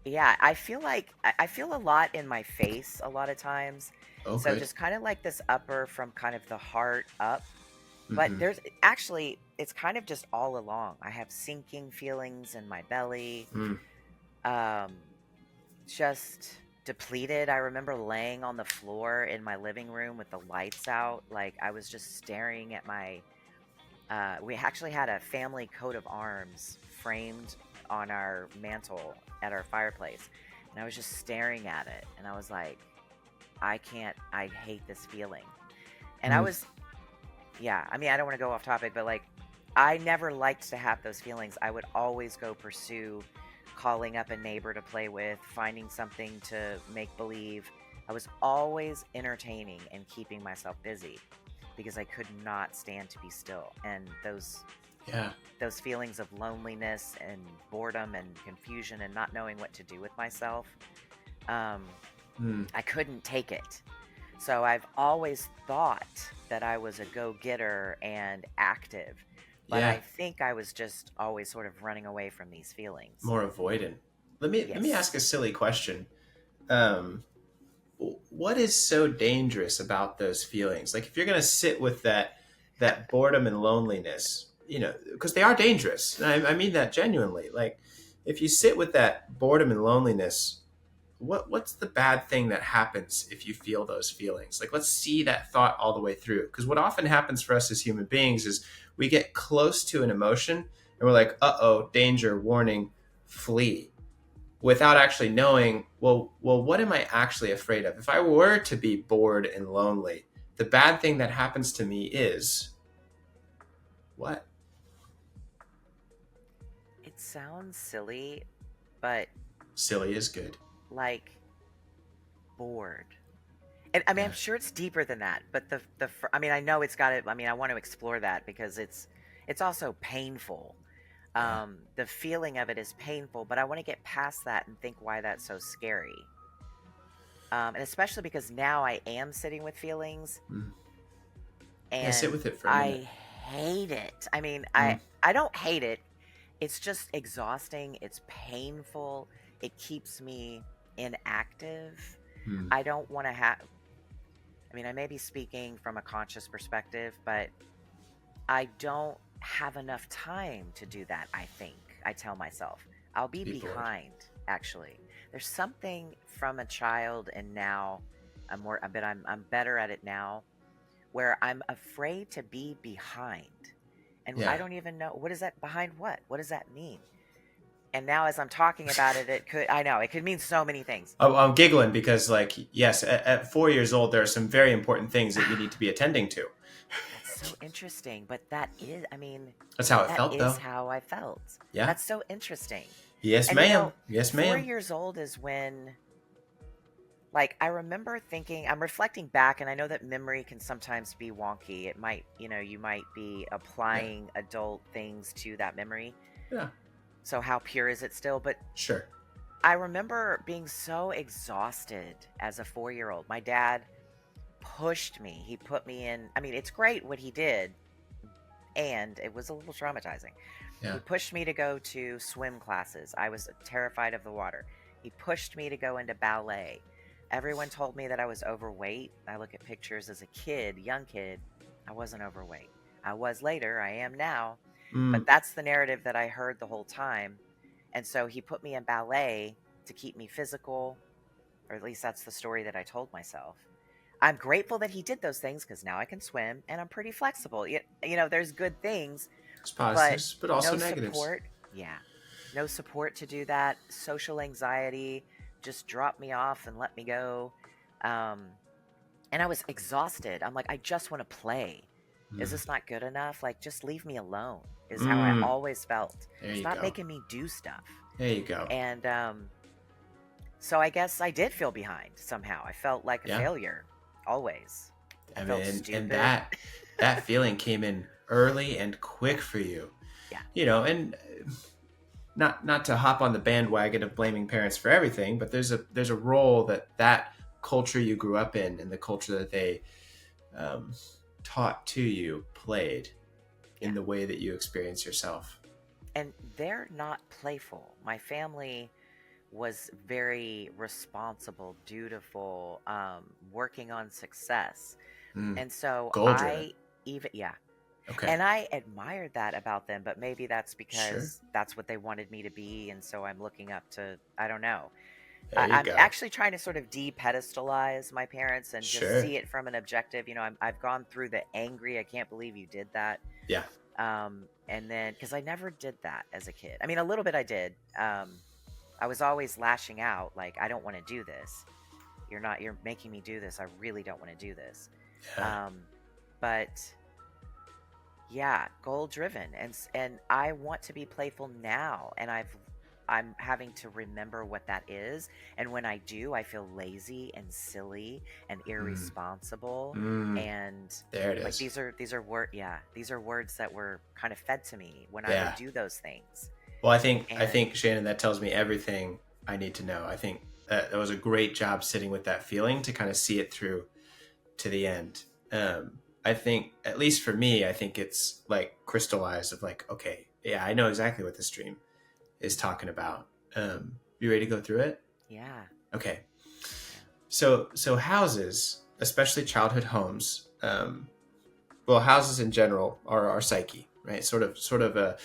Yeah, I feel a lot in my face a lot of times. Okay. So just kind of like this upper from kind of the heart up. But there's actually, it's kind of just all along. I have sinking feelings in my belly. Just depleted. I remember laying on the floor in my living room with the lights out. Like I was just staring at my, we actually had a family coat of arms framed on our mantle at our fireplace. And I was just staring at it. And I was like, I hate this feeling. And I was, I mean, I don't want to go off topic, but like, I never liked to have those feelings. I would always go pursue calling up a neighbor to play with, finding something to make believe. I was always entertaining and keeping myself busy because I could not stand to be still. And those feelings of loneliness and boredom and confusion and not knowing what to do with myself, I couldn't take it. So I've always thought that I was a go-getter and active, but I think I was just always sort of running away from these feelings. More avoidant. Let me ask a silly question. What is so dangerous about those feelings? Like if you're going to sit with that boredom and loneliness, because they are dangerous. And I mean that genuinely. Like if you sit with that boredom and loneliness, what's the bad thing that happens if you feel those feelings? Like, let's see that thought all the way through. Because what often happens for us as human beings is we get close to an emotion and we're like, uh-oh, danger, warning, flee, without actually knowing, well, what am I actually afraid of? If I were to be bored and lonely, the bad thing that happens to me is what? It sounds silly, but Silly is good. like bored. And I mean, I'm sure it's deeper than that, but I mean, I know it's got it. I mean, I want to explore that because it's also painful. The feeling of it is painful, but I want to get past that and think why that's so scary. And especially because now I am sitting with feelings, and sit with it for a minute. I hate it. I mean, I don't hate it. It's just exhausting. It's painful. It keeps me inactive. I don't want to have, I mean, I may be speaking from a conscious perspective, but I don't have enough time to do that. I tell myself I'll be behind. Actually, there's something from a child, and now I'm better at it now, where I'm afraid to be behind, and I don't even know what is that behind. What does that mean? And now as I'm talking about it, it could mean so many things. I'm giggling because, like, yes, at 4 years old, there are some very important things that you need to be attending to. That's so interesting. But that is, I mean, that's how it felt, though. That is how I felt. Yeah. That's so interesting. Yes, ma'am. Yes, ma'am. 4 years old is when, like, I remember thinking, I'm reflecting back, and I know that memory can sometimes be wonky. It might, you might be applying adult things to that memory. Yeah. So how pure is it still? But sure. I remember being so exhausted as a 4-year-old. My dad pushed me. He put me in. I mean, it's great what he did, and it was a little traumatizing. Yeah. He pushed me to go to swim classes. I was terrified of the water. He pushed me to go into ballet. Everyone told me that I was overweight. I look at pictures as a kid, young kid. I wasn't overweight. I was later. I am now. But that's the narrative that I heard the whole time. And so he put me in ballet to keep me physical, or at least that's the story that I told myself. I'm grateful that he did those things because now I can swim and I'm pretty flexible. There's good things, It's but positives, but also no negatives. support. Yeah. No support to do that. Social anxiety just dropped me off and let me go. And I was exhausted. I'm like, I just want to play. Is this not good enough? Like, just leave me alone, is how I always felt. There you Stop go. making me do stuff. There you go. And so I guess I did feel behind somehow. I felt like a failure, always. I felt mean, stupid. and that feeling came in early and quick for you. Yeah. And not to hop on the bandwagon of blaming parents for everything, but there's a role that culture you grew up in and the culture that they taught to you played in the way that you experience yourself. And they're not playful. My family was very responsible, dutiful, working on success. And so Goal-driven. Okay. And I admired that about them, but maybe that's because that's what they wanted me to be. And so I'm looking up to, I don't know. I'm actually trying to sort of de-pedestalize my parents and just see it from an objective. I've gone through the angry, I can't believe you did that. Yeah. And then, because I never did that as a kid. I mean, a little bit I did. I was always lashing out, like, I don't want to do this. You're making me do this. I really don't want to do this. Yeah. But yeah, goal driven. And I want to be playful now. And I'm having to remember what that is. And when I do, I feel lazy and silly and irresponsible. And there it like is. these are words that were kind of fed to me when I would do those things. Well, I think Shannon, that tells me everything I need to know. I think that was a great job sitting with that feeling to kind of see it through to the end. I think, at least for me, I think it's like crystallized of like, okay, yeah, I know exactly what this dream is talking about. You ready to go through it? Yeah. Okay. So houses, especially childhood homes, well, houses in general are our psyche, right? Sort of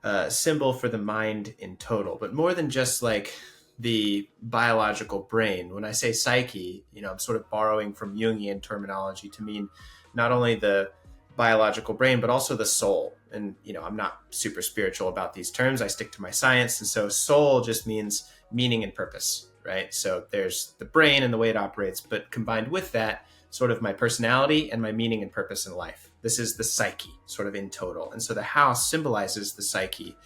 a symbol for the mind in total, but more than just like the biological brain. When I say psyche, I'm sort of borrowing from Jungian terminology to mean not only the biological brain, but also the soul. And, I'm not super spiritual about these terms. I stick to my science. And so soul just means meaning and purpose, right? So there's the brain and the way it operates, but combined with that, sort of my personality and my meaning and purpose in life. This is the psyche sort of in total. And so the house symbolizes the psyche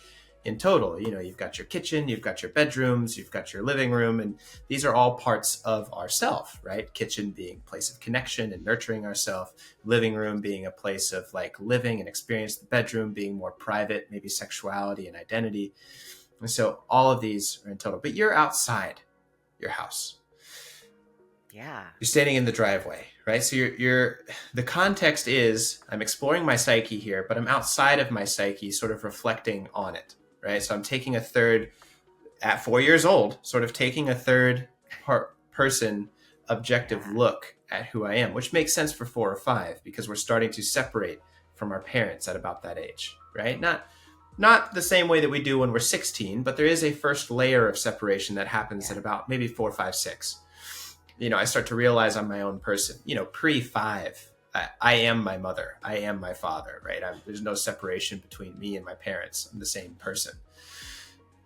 in total. You've got your kitchen, you've got your bedrooms, you've got your living room, and these are all parts of ourself, right? Kitchen being a place of connection and nurturing ourself, living room being a place of like living and experience, the bedroom being more private, maybe sexuality and identity. And so all of these are in total, but you're outside your house. Yeah. You're standing in the driveway, right? So you're the context is I'm exploring my psyche here, but I'm outside of my psyche, sort of reflecting on it, right? So I'm taking a third, at 4 years old, sort of taking a third person objective look at who I am, which makes sense for 4 or 5 because we're starting to separate from our parents at about that age, right? Not the same way that we do when we're 16, but there is a first layer of separation that happens at about maybe 4, 5, 6. I start to realize I'm my own person. Pre-5, I am my mother. I am my father, right? There's no separation between me and my parents. I'm the same person.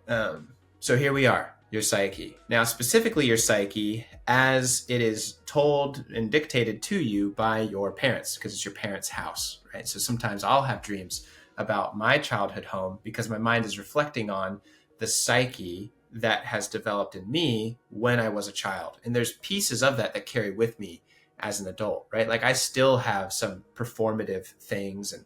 So here we are, your psyche. Now, specifically your psyche as it is told and dictated to you by your parents, because it's your parents' house, right? So sometimes I'll have dreams about my childhood home because my mind is reflecting on the psyche that has developed in me when I was a child. And there's pieces of that carry with me as an adult, right? Like I still have some performative things and,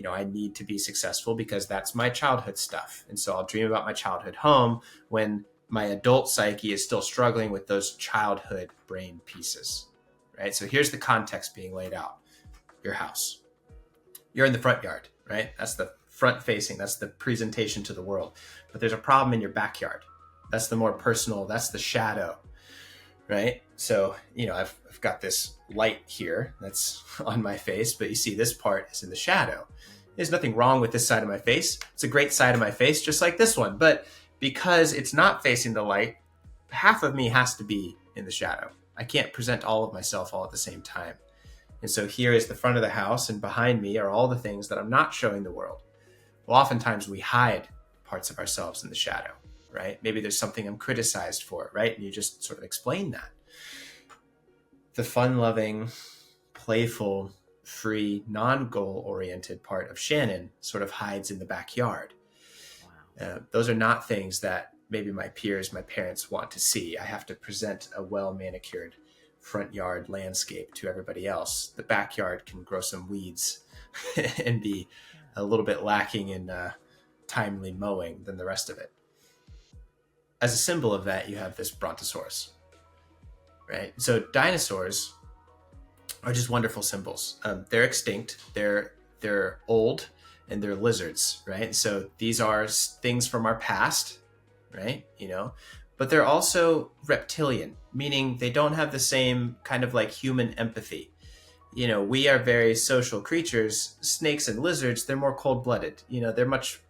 I need to be successful because that's my childhood stuff. And so I'll dream about my childhood home when my adult psyche is still struggling with those childhood brain pieces, right? So here's the context being laid out. Your house. You're in the front yard, right? That's the front facing. That's the presentation to the world. But there's a problem in your backyard. That's the more personal, that's the shadow, right? So, I've got this light here that's on my face, but you see this part is in the shadow. There's nothing wrong with this side of my face. It's a great side of my face, just like this one. But because it's not facing the light, half of me has to be in the shadow. I can't present all of myself all at the same time. And so here is the front of the house, and behind me are all the things that I'm not showing the world. Well, oftentimes we hide parts of ourselves in the shadow, right? Maybe there's something I'm criticized for, right? And you just sort of explain that. The fun-loving, playful, free, non-goal-oriented part of Shannon sort of hides in the backyard. Wow. Those are not things that maybe my peers, my parents want to see. I have to present a well-manicured front yard landscape to everybody else. The backyard can grow some weeds and be a little bit lacking in timely mowing than the rest of it. As a symbol of that, you have this brontosaurus, right? So dinosaurs are just wonderful symbols. They're extinct. They're old, and they're lizards, right? So these are things from our past, right? But they're also reptilian, meaning they don't have the same kind of like human empathy. We are very social creatures. Snakes and lizards, they're more cold-blooded. They're much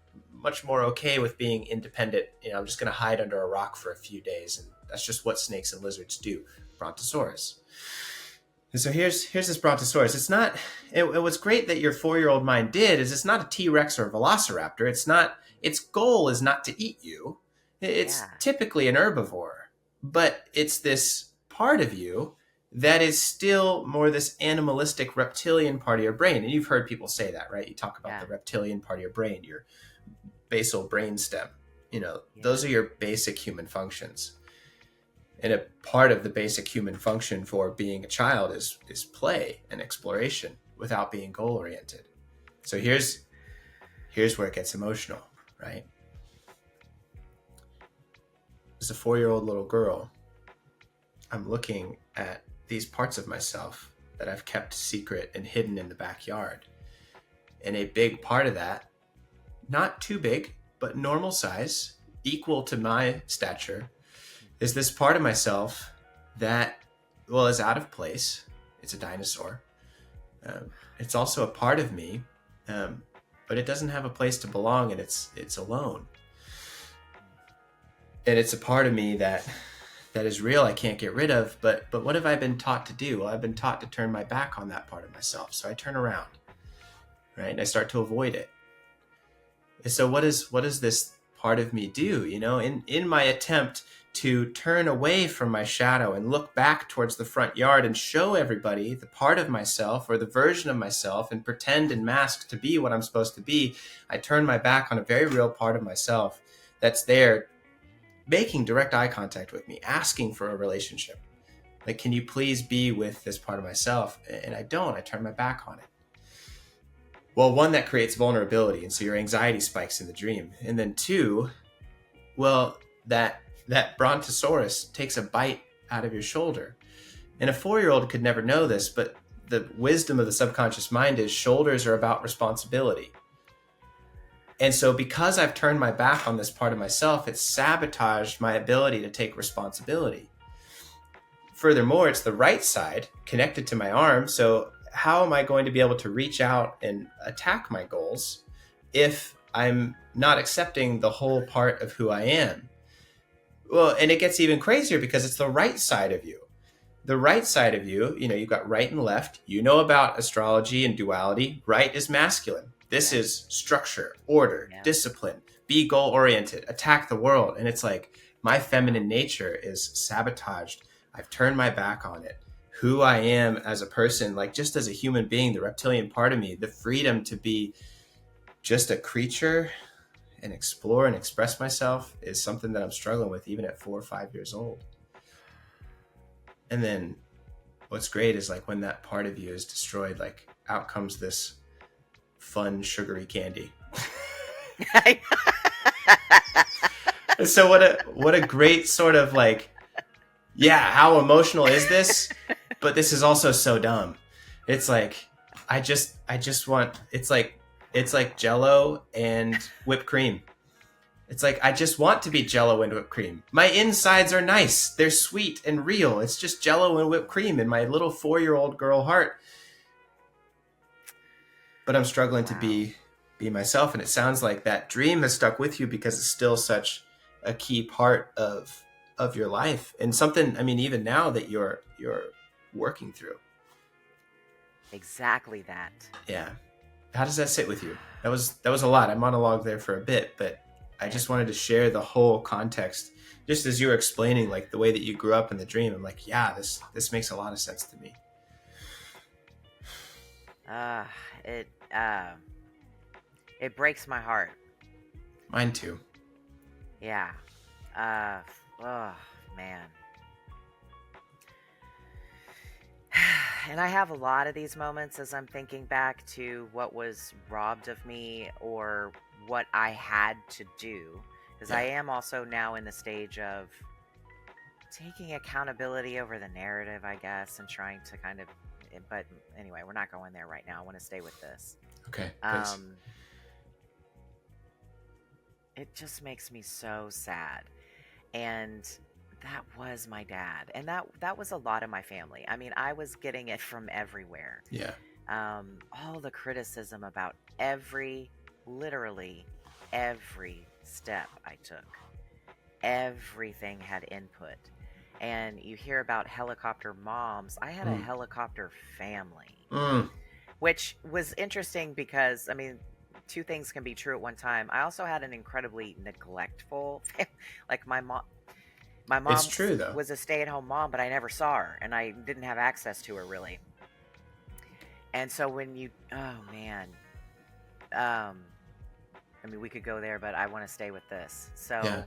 more okay with being independent. I'm just going to hide under a rock for a few days, and that's just what snakes and lizards do. Brontosaurus. And so here's this brontosaurus. It's not. What's great that your 4-year-old mind did is it's not a T-Rex or a velociraptor. It's not. Its goal is not to eat you. It's typically an herbivore, but it's this part of you that is still more this animalistic reptilian part of your brain. And you've heard people say that, right? You talk about the reptilian part of your brain, your basal brainstem. Those are your basic human functions. And a part of the basic human function for being a child is play and exploration without being goal-oriented. So here's where it gets emotional, right? As a 4-year-old little girl, I'm looking at these parts of myself that I've kept secret and hidden in the backyard. And a big part of that, not too big, but normal size, equal to my stature, is this part of myself that, is out of place. It's a dinosaur. It's also a part of me, but it doesn't have a place to belong, and it's alone. And it's a part of me that is real, I can't get rid of, but what have I been taught to do? Well, I've been taught to turn my back on that part of myself. So I turn around, right? And I start to avoid it. And so what does this part of me do? In my attempt to turn away from my shadow and look back towards the front yard and show everybody the part of myself or the version of myself and pretend and mask to be what I'm supposed to be, I turn my back on a very real part of myself that's there making direct eye contact with me, asking for a relationship. Like, can you please be with this part of myself? And I don't. I turn my back on it. Well, one, that creates vulnerability, and so your anxiety spikes in the dream. And then two, that brontosaurus takes a bite out of your shoulder. And a 4-year-old could never know this, but the wisdom of the subconscious mind is shoulders are about responsibility. And so because I've turned my back on this part of myself, it's sabotaged my ability to take responsibility. Furthermore, it's the right side connected to my arm. So how am I going to be able to reach out and attack my goals if I'm not accepting the whole part of who I am? Well, and it gets even crazier because it's the right side of you. The right side of you, you've got right and left. You know about astrology and duality. Right is masculine. This is structure, order, discipline, be goal-oriented, attack the world. And it's like my feminine nature is sabotaged. I've turned my back on it. Who I am as a person, like just as a human being, the reptilian part of me, the freedom to be just a creature and explore and express myself is something that I'm struggling with even at 4 or 5 years old. And then what's great is like when that part of you is destroyed, like out comes this fun sugary candy. So what a great sort of like, how emotional is this? But this is also so dumb. It's like I just want, it's like Jell-O and whipped cream. It's like I just want to be Jell-O and whipped cream. My insides are nice. They're sweet and real. It's just Jell-O and whipped cream in my little 4-year-old girl heart. But I'm struggling to be be myself. And it sounds like that dream has stuck with you because it's still such a key part of your life, and something, I mean, even now that you're working through. Exactly that. Yeah. How does that sit with you? That was a lot. I monologued there for a bit, but I just wanted to share the whole context. Just as you were explaining, like the way that you grew up in the dream, I'm like, yeah, this makes a lot of sense to me. It breaks my heart. Mine too. Yeah. Oh man. And I have a lot of these moments as I'm thinking back to what was robbed of me or what I had to do. Because I am also now in the stage of taking accountability over the narrative, I guess, and trying to kind of, but anyway, we're not going there right now. I want to stay with this. Okay, please. It just makes me so sad. And that was my dad. And that was a lot of my family. I mean, I was getting it from everywhere. Yeah. All the criticism about literally every step I took. Everything had input. And you hear about helicopter moms. I had a helicopter family. Which was interesting because, I mean, two things can be true at one time. I also had an incredibly neglectful family. Like my mom It's true, though. was a stay-at-home mom, but I never saw her and I didn't have access to her really. And so when you, oh man, I mean, we could go there, but I want to stay with this. So Yeah.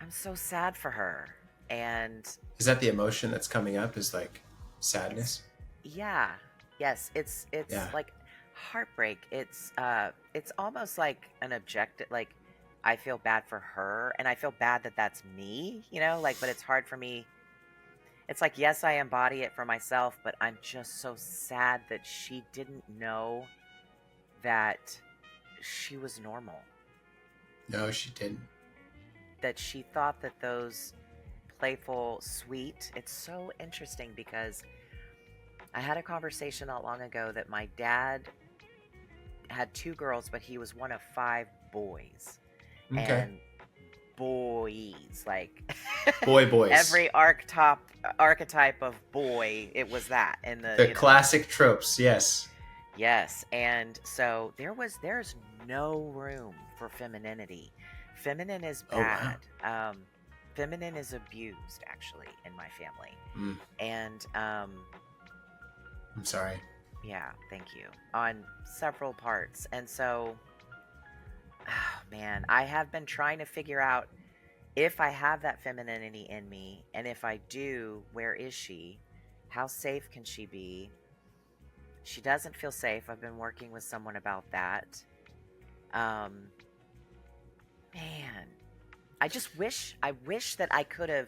I'm so sad for her. And Is that the emotion that's coming up, is like sadness? yeah, yes, it's like heartbreak. It's almost like an objective, like I feel bad for her and I feel bad that that's me, you know, like, but it's hard for me. It's like, yes, I embody it for myself, but I'm just so sad that she didn't know that she was normal. No, she didn't. That she thought that those playful, sweet, it's so interesting because I had a conversation not long ago that my dad had 2 girls, but he was one of 5 boys. Okay. And boys, like boys. Every archetype of boy, it was that. And the classic tropes, yes. Yes, and so there's no room for femininity. Feminine is bad. Oh, wow. Feminine is abused, actually, in my family. And I'm sorry. yeah, thank you. On several parts. And so, oh man, I have been trying to figure out if I have that femininity in me, and if I do, where is she? How safe can she be? She doesn't feel safe. I've been working with someone about that. Man, I wish that I could have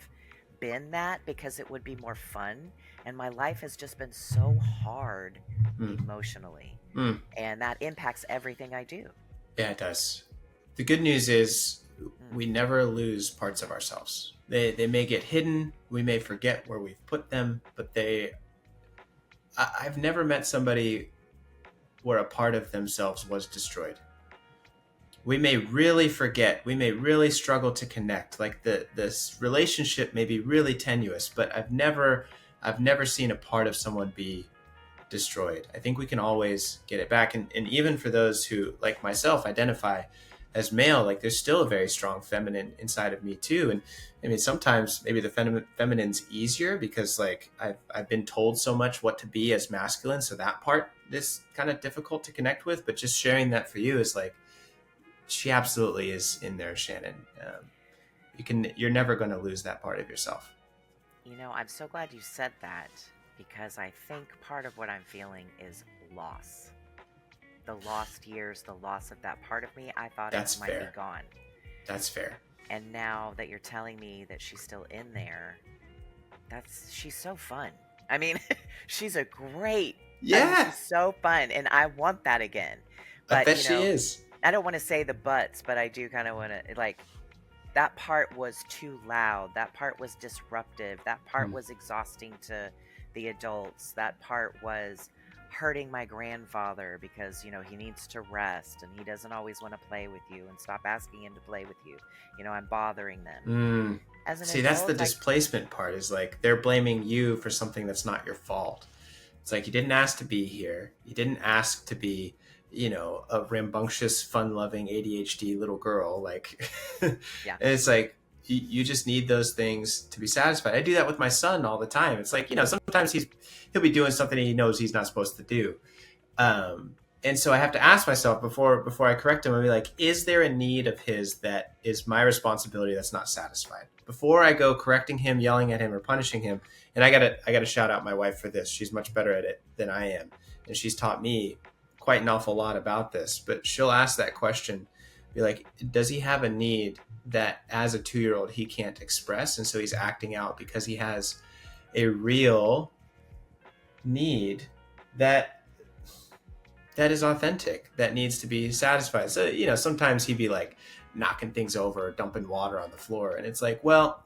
been that, because it would be more fun. And my life has just been so hard emotionally. And that impacts everything I do. Yeah, it does. The good news is we never lose parts of ourselves. They may get hidden. We may forget where we've put them, but I've never met somebody where a part of themselves was destroyed. We may really forget. We may really struggle to connect. Like this relationship may be really tenuous, but I've never seen a part of someone be destroyed. I think we can always get it back. And even for those who, like myself, identify as male, like there's still a very strong feminine inside of me too. And I mean, sometimes maybe the feminine's easier because like I've been told so much what to be as masculine. So that part is kind of difficult to connect with, but just sharing that for you is like, she absolutely is in there, Shannon. You're never going to lose that part of yourself. You know, I'm so glad you said that, because I think part of what I'm feeling is loss. The lost years, the loss of that part of me. I thought it might be gone. That's fair. And now that you're telling me that she's still in there, she's so fun. I mean, she's a great. She's so fun, and I want that again. But, I bet she is. I don't want to say the buts, but I do kind of want to, like, that part was too loud. That part was disruptive. That part was exhausting to the adults. That part was hurting my grandfather because, he needs to rest and he doesn't always want to play with you, and stop asking him to play with you. I'm bothering them. As an See, that's the adult, displacement part, is like they're blaming you for something that's not your fault. It's like, you didn't ask to be here. You didn't ask to be, a rambunctious, fun-loving ADHD little girl. Like, Yeah. And it's like, you just need those things to be satisfied. I do that with my son all the time. It's like, sometimes he'll be doing something he knows he's not supposed to do. And so I have to ask myself before I correct him, I'll be like, is there a need of his that is my responsibility that's not satisfied? Before I go correcting him, yelling at him, or punishing him. And I gotta shout out my wife for this. She's much better at it than I am. And she's taught me quite an awful lot about this. But she'll ask that question, be like, does he have a need that as a 2-year-old he can't express? And so he's acting out because he has a real need that is authentic, that needs to be satisfied. So, sometimes he'd be like knocking things over, dumping water on the floor. And it's like, well,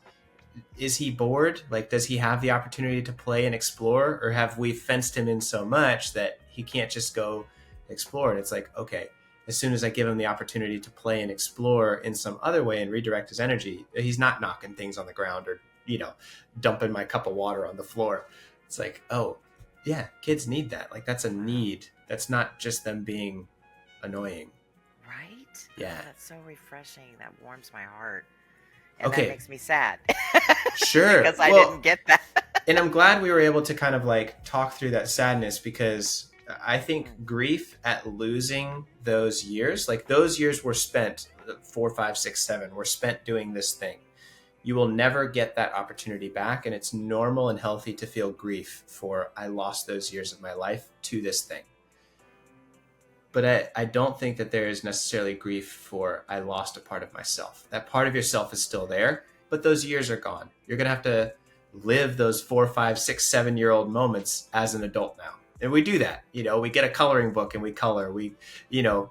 is he bored? Like, does he have the opportunity to play and explore? Or have we fenced him in so much that he can't just go explore? And it's like, okay, as soon as I give him the opportunity to play and explore in some other way and redirect his energy, he's not knocking things on the ground or, dumping my cup of water on the floor. It's like, oh, yeah, kids need that. Like, that's a need. That's not just them being annoying. Right? Yeah. Oh, that's so refreshing. That warms my heart. And Okay. that makes me sad. Sure. Because I didn't get that. And I'm glad we were able to kind of like talk through that sadness, because I think grief at losing those years, like those years were spent, 4, 5, 6, 7, were spent doing this thing. You will never get that opportunity back. And it's normal and healthy to feel grief for, I lost those years of my life to this thing. But I don't think that there is necessarily grief for, I lost a part of myself. That part of yourself is still there, but those years are gone. You're going to have to live those 4, 5, 6, 7-year-old moments as an adult now. And we do that. We get a coloring book and we color. We,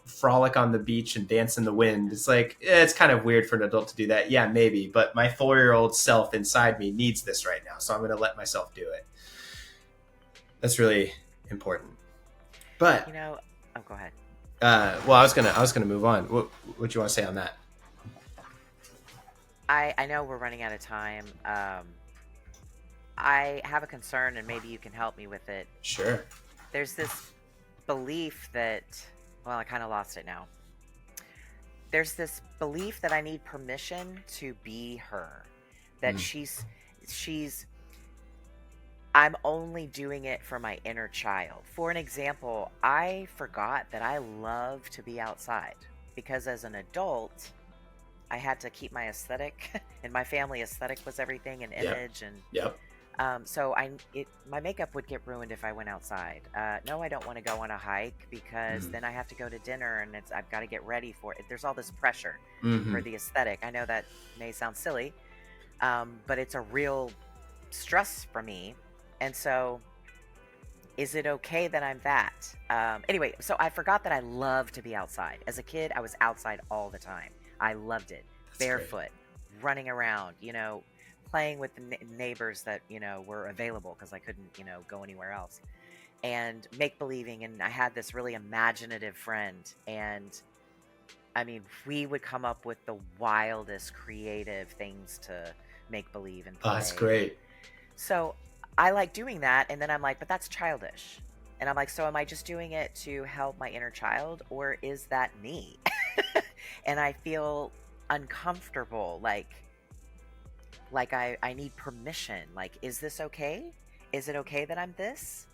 frolic on the beach and dance in the wind. It's like, it's kind of weird for an adult to do that. Yeah, maybe. But my 4-year-old self inside me needs this right now. So I'm going to let myself do it. That's really important. But oh, go ahead. Well, I was gonna move on. What do you want to say on that? I know we're running out of time. I have a concern, and maybe you can help me with it. Sure. There's this belief that, well, I kind of lost it now. There's this belief that I need permission to be her. That I'm only doing it for my inner child. For an example, I forgot that I love to be outside, because as an adult, I had to keep my aesthetic, and my family aesthetic was everything, and image, and Yep. so my makeup would get ruined if I went outside. No, I don't want to go on a hike, because then I have to go to dinner, and I've got to get ready for it. There's all this pressure for the aesthetic. I know that may sound silly, but it's a real stress for me. And so, is it okay that I'm that? Anyway, so I forgot that I love to be outside. As a kid, I was outside all the time. I loved it. That's Barefoot, running around, playing with the neighbors that, were available, because I couldn't, go anywhere else. And make-believing, and I had this really imaginative friend. And, I mean, we would come up with the wildest creative things to make-believe and play. Oh, that's great. So I like doing that, and then I'm like, but that's childish. And I'm like, so am I just doing it to help my inner child, or is that me? And I feel uncomfortable, like I need permission. Like, is this okay? Is it okay that I'm this?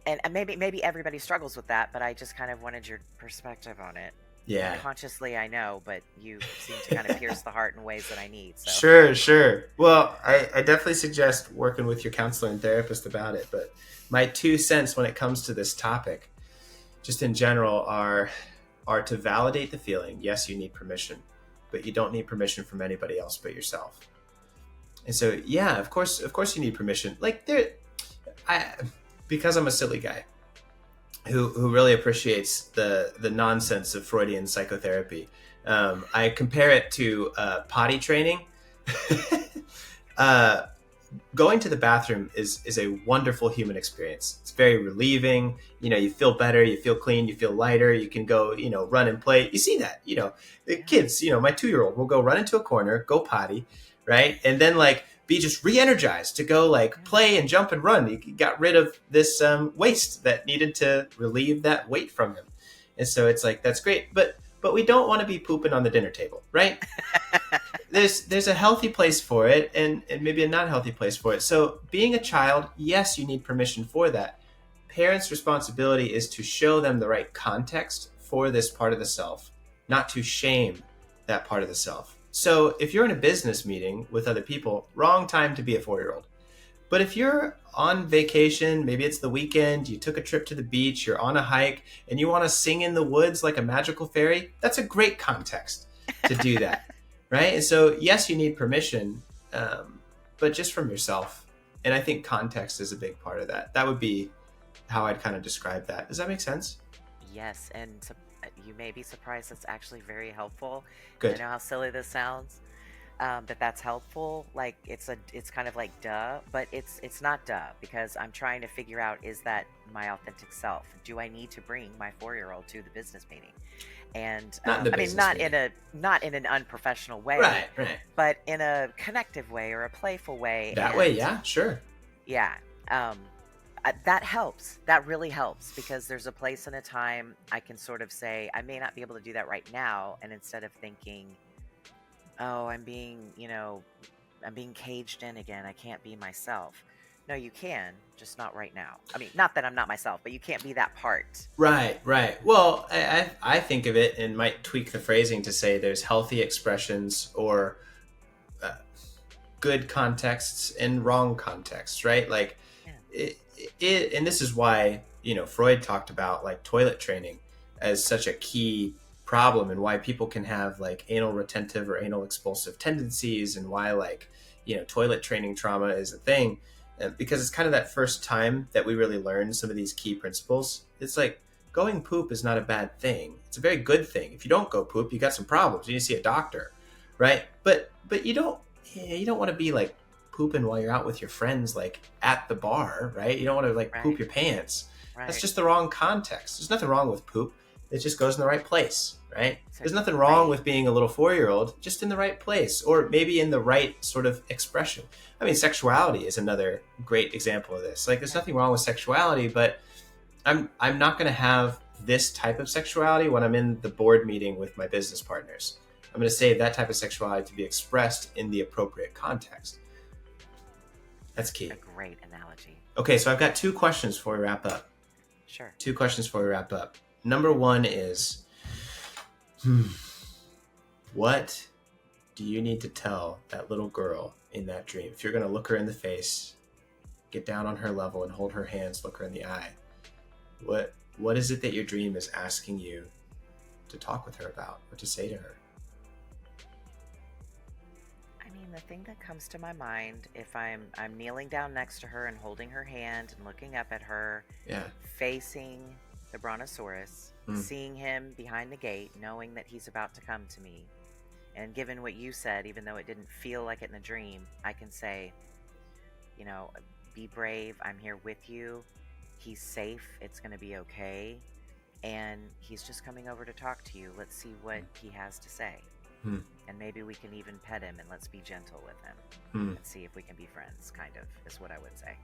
And maybe everybody struggles with that, but I just kind of wanted your perspective on it. Yeah. Consciously, I know, but you seem to kind of pierce the heart in ways that I need. So. Sure. Well, I definitely suggest working with your counselor and therapist about it. But my 2 cents when it comes to this topic, just in general, are to validate the feeling. Yes, you need permission, but you don't need permission from anybody else but yourself. And so, yeah, of course you need permission. Like because I'm a silly guy who really appreciates the nonsense of Freudian psychotherapy. I compare it to potty training. going to the bathroom is a wonderful human experience. It's very relieving. You feel better, you feel clean, you feel lighter. You can go, run and play. You see that, the kids, my 2-year-old will go run into a corner, go potty, right? And then like be just re-energized to go like play and jump and run. You got rid of this waste that needed to relieve that weight from him. And so it's like, that's great. But we don't want to be pooping on the dinner table, right? There's a healthy place for it and maybe a not healthy place for it. So being a child, yes, you need permission for that. Parents' responsibility is to show them the right context for this part of the self, not to shame that part of the self. So if you're in a business meeting with other people, wrong time to be a 4-year-old. But if you're on vacation, maybe it's the weekend, you took a trip to the beach, you're on a hike, and you want to sing in the woods like a magical fairy, that's a great context to do that. Right? And so, yes, you need permission, but just from yourself. And I think context is a big part of that. That would be how I'd kind of describe that. Does that make sense? Yes, and you may be surprised that's actually very helpful. Good. I know how silly this sounds, that's helpful. Like it's kind of like duh, but it's not duh, because I'm trying to figure out, is that my authentic self? Do I need to bring my 4-year-old to the business meeting? And not in an unprofessional way, right, but in a connective way or a playful way. That way, yeah, sure. Yeah, that helps. That really helps, because there's a place and a time I can sort of say, I may not be able to do that right now, and instead of thinking, oh, I'm being caged in again, I can't be myself. No, you can, just not right now. I mean, not that I'm not myself, but you can't be that part. Right. Well, I think of it and might tweak the phrasing to say there's healthy expressions or good contexts and wrong contexts, right? Like, and this is why, Freud talked about like toilet training as such a key problem, and why people can have like anal retentive or anal expulsive tendencies, and why like, toilet training trauma is a thing. Because it's kind of that first time that we really learn some of these key principles. It's like going poop is not a bad thing. It's a very good thing. If you don't go poop, you got some problems. You need to see a doctor, right? But you don't want to be like pooping while you're out with your friends, like at the bar, right? You don't want to like poop your pants. Right. That's just the wrong context. There's nothing wrong with poop. It just goes in the right place, right? There's nothing wrong with being a little 4-year-old, just in the right place, or maybe in the right sort of expression. I mean, sexuality is another great example of this. Like, there's nothing wrong with sexuality, but I'm not going to have this type of sexuality when I'm in the board meeting with my business partners. I'm going to save that type of sexuality to be expressed in the appropriate context. That's key. A great analogy. Okay, so I've got 2 questions before we wrap up. Sure. 2 questions before we wrap up. Number 1 is, what do you need to tell that little girl in that dream? If you're going to look her in the face, get down on her level and hold her hands, look her in the eye, what is it that your dream is asking you to talk with her about or to say to her? I mean, the thing that comes to my mind, if I'm kneeling down next to her and holding her hand and looking up at her, facing the brontosaurus, seeing him behind the gate, knowing that he's about to come to me, and given what you said, even though it didn't feel like it in the dream, I can say, be brave, I'm here with you, he's safe, it's going to be okay, and he's just coming over to talk to you. Let's see what he has to say. And maybe we can even pet him, and let's be gentle with him and see if we can be friends, kind of, is what I would say.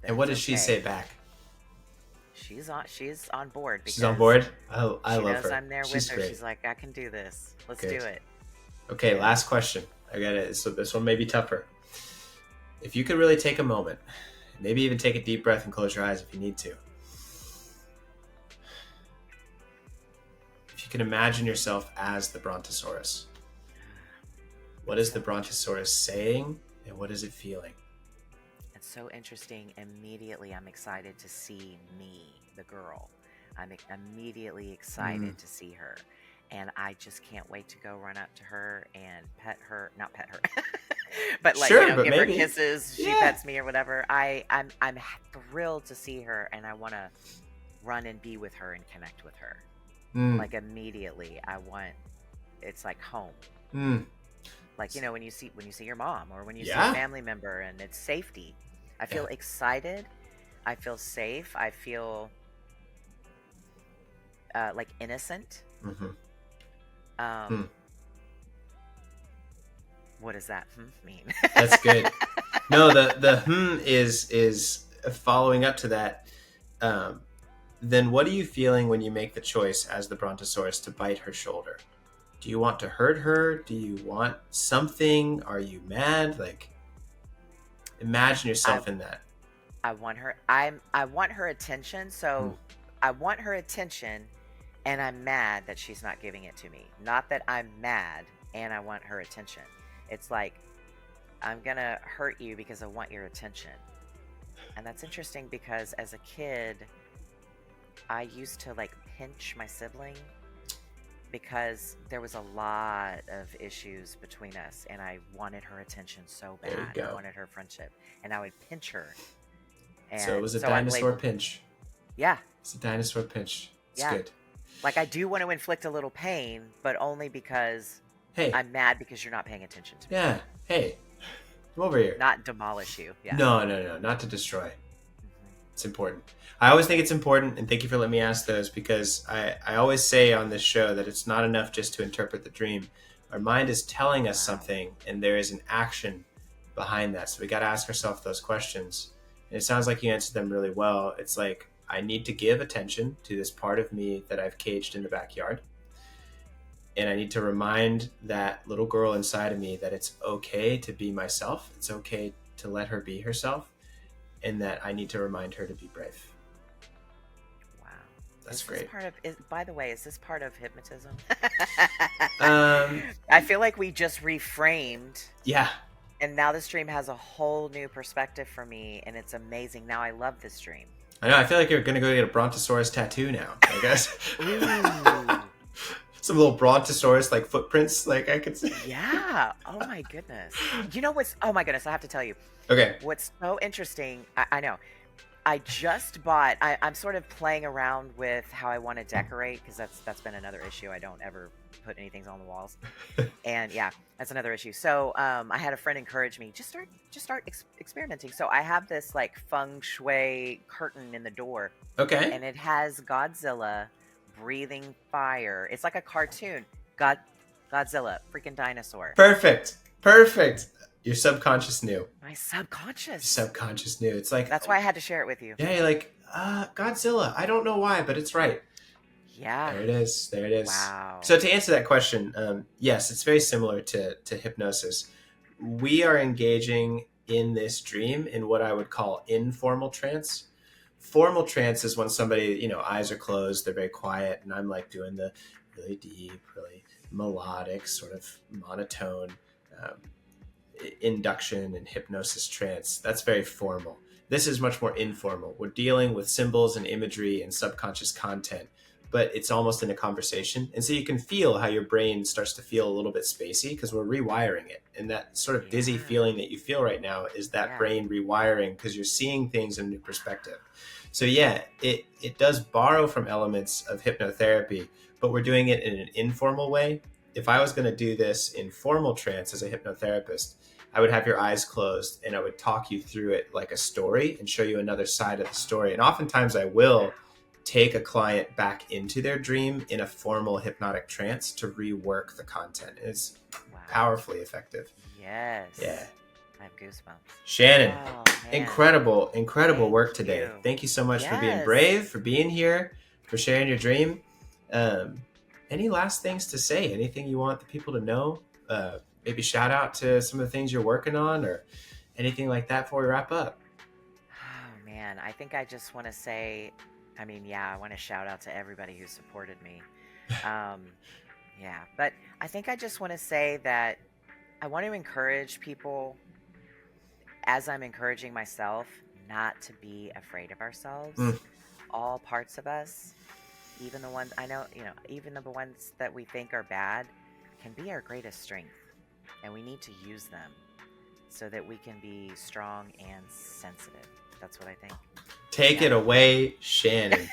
And what does she say back? She's on board. She's on board? I love her. She knows I'm there with her. Great. She's like, I can do this. Let's do it. Okay, last question. I got it. So this one may be tougher. If you could really take a moment, maybe even take a deep breath and close your eyes if you need to. If you can imagine yourself as the brontosaurus, what is the brontosaurus saying and what is it feeling? It's so interesting. Immediately, I'm excited to see me, the girl. I'm immediately excited to see her. And I just can't wait to go run up to her and not pet her, but like, give her kisses. She pets me or whatever. I'm thrilled to see her, and I want to run and be with her and connect with her. 'Cause, Like immediately, it's like home. Like, you know, when you see your mom or when you see Yeah. a family member, and it's safety. I feel excited. I feel safe. I feel like innocent. Mm-hmm. What does that mean? That's good. No, the is following up to that. Then what are you feeling when you make the choice as the Brontosaurus to bite her shoulder? Do you want to hurt her? Do you want something? Are you mad? Like, imagine yourself in that. I want her. I want her attention. So I want her attention, and I'm mad that she's not giving it to me. Not that I'm mad and I want her attention. It's like, I'm gonna hurt you because I want your attention. And that's interesting because as a kid, I used to like pinch my sibling because there was a lot of issues between us, and I wanted her attention so bad. There you go. I wanted her friendship, and I would pinch her. And So it was a I'm dinosaur labeled- pinch. Yeah, It's a dinosaur pinch. It's Yeah. good. like I do want to inflict a little pain, but only because Hey. I'm mad because you're not paying attention to me. Yeah. Hey. Come over here. Not demolish you. Yeah. No. Not to destroy. It's important. I always think it's important, and thank you for letting me ask those, because I always say on this show that it's not enough just to interpret the dream. Our mind is telling us something, and there is an action behind that. So we got to ask ourselves those questions. And it sounds like you answered them really well. It's like, I need to give attention to this part of me that I've caged in the backyard. And I need to remind that little girl inside of me that it's okay to be myself. It's okay to let her be herself. And that I need to remind her to be brave. Wow. That's Is great. This part of, by the way, is this part of hypnotism? Um, I feel like we just reframed, yeah. and now this dream has a whole new perspective for me, and it's amazing. Now I love this dream. I know. I feel like you're going to go get a Brontosaurus tattoo now, I guess. Ooh. Some little Brontosaurus, like, footprints, like, I could see. Yeah. Oh my goodness. You know what's? Oh my goodness. I have to tell you. Okay. What's so interesting? I know. I just bought. I'm sort of playing around with how I want to decorate, because that's been another issue. I don't ever put anything on the walls, and yeah, that's another issue. So I had a friend encourage me, just start experimenting. So I have this like feng shui curtain in the door, Okay. and it has Godzilla breathing fire. It's like a cartoon. Godzilla, freaking dinosaur. Perfect. Your subconscious knew. My subconscious. Subconscious knew. It's like, That's why I had to share it with you. yeah, you're like, Godzilla. I don't know why, but it's right. Yeah. There it is. Wow. So to answer that question, yes, it's very similar to hypnosis. We are engaging in this dream in what I would call informal trance. Formal trance is when somebody, eyes are closed, they're very quiet, and I'm like doing the really deep, really melodic, sort of monotone induction and hypnosis trance. That's very formal. This is much more informal. We're dealing with symbols and imagery and subconscious content, but it's almost in a conversation. And so you can feel how your brain starts to feel a little bit spacey because we're rewiring it. And that sort of dizzy feeling that you feel right now is that brain rewiring, because you're seeing things in a new perspective. So yeah, it does borrow from elements of hypnotherapy, but we're doing it in an informal way. If I was going to do this in formal trance as a hypnotherapist, I would have your eyes closed and I would talk you through it like a story and show you another side of the story. And oftentimes I will take a client back into their dream in a formal hypnotic trance to rework the content. It's powerfully effective. Yes. Yeah. I have goosebumps. Shannon, Oh, man. incredible work today. you. Thank you so much for being Yes. brave, for being here, for sharing your dream. Any last things to say? Anything you want the people to know? Maybe shout out to some of the things you're working on or anything like that before we wrap up. Oh, man. I think I just want to say, I want to shout out to everybody who supported me. But I think I just want to say that I want to encourage people, as I'm encouraging myself, not to be afraid of ourselves. All parts of us, even the ones even the ones that we think are bad, can be our greatest strength. And we need to use them so that we can be strong and sensitive. That's what I think. Take it away, Shannon.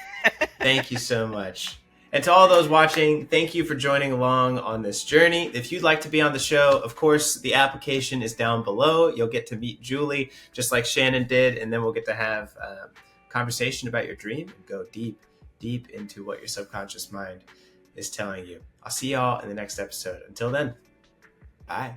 Thank you so much. And to all those watching, thank you for joining along on this journey. If you'd like to be on the show, of course, the application is down below. You'll get to meet Julie, just like Shannon did, and then we'll get to have a conversation about your dream and go deep into what your subconscious mind is telling you. I'll see y'all in the next episode. Until then, bye.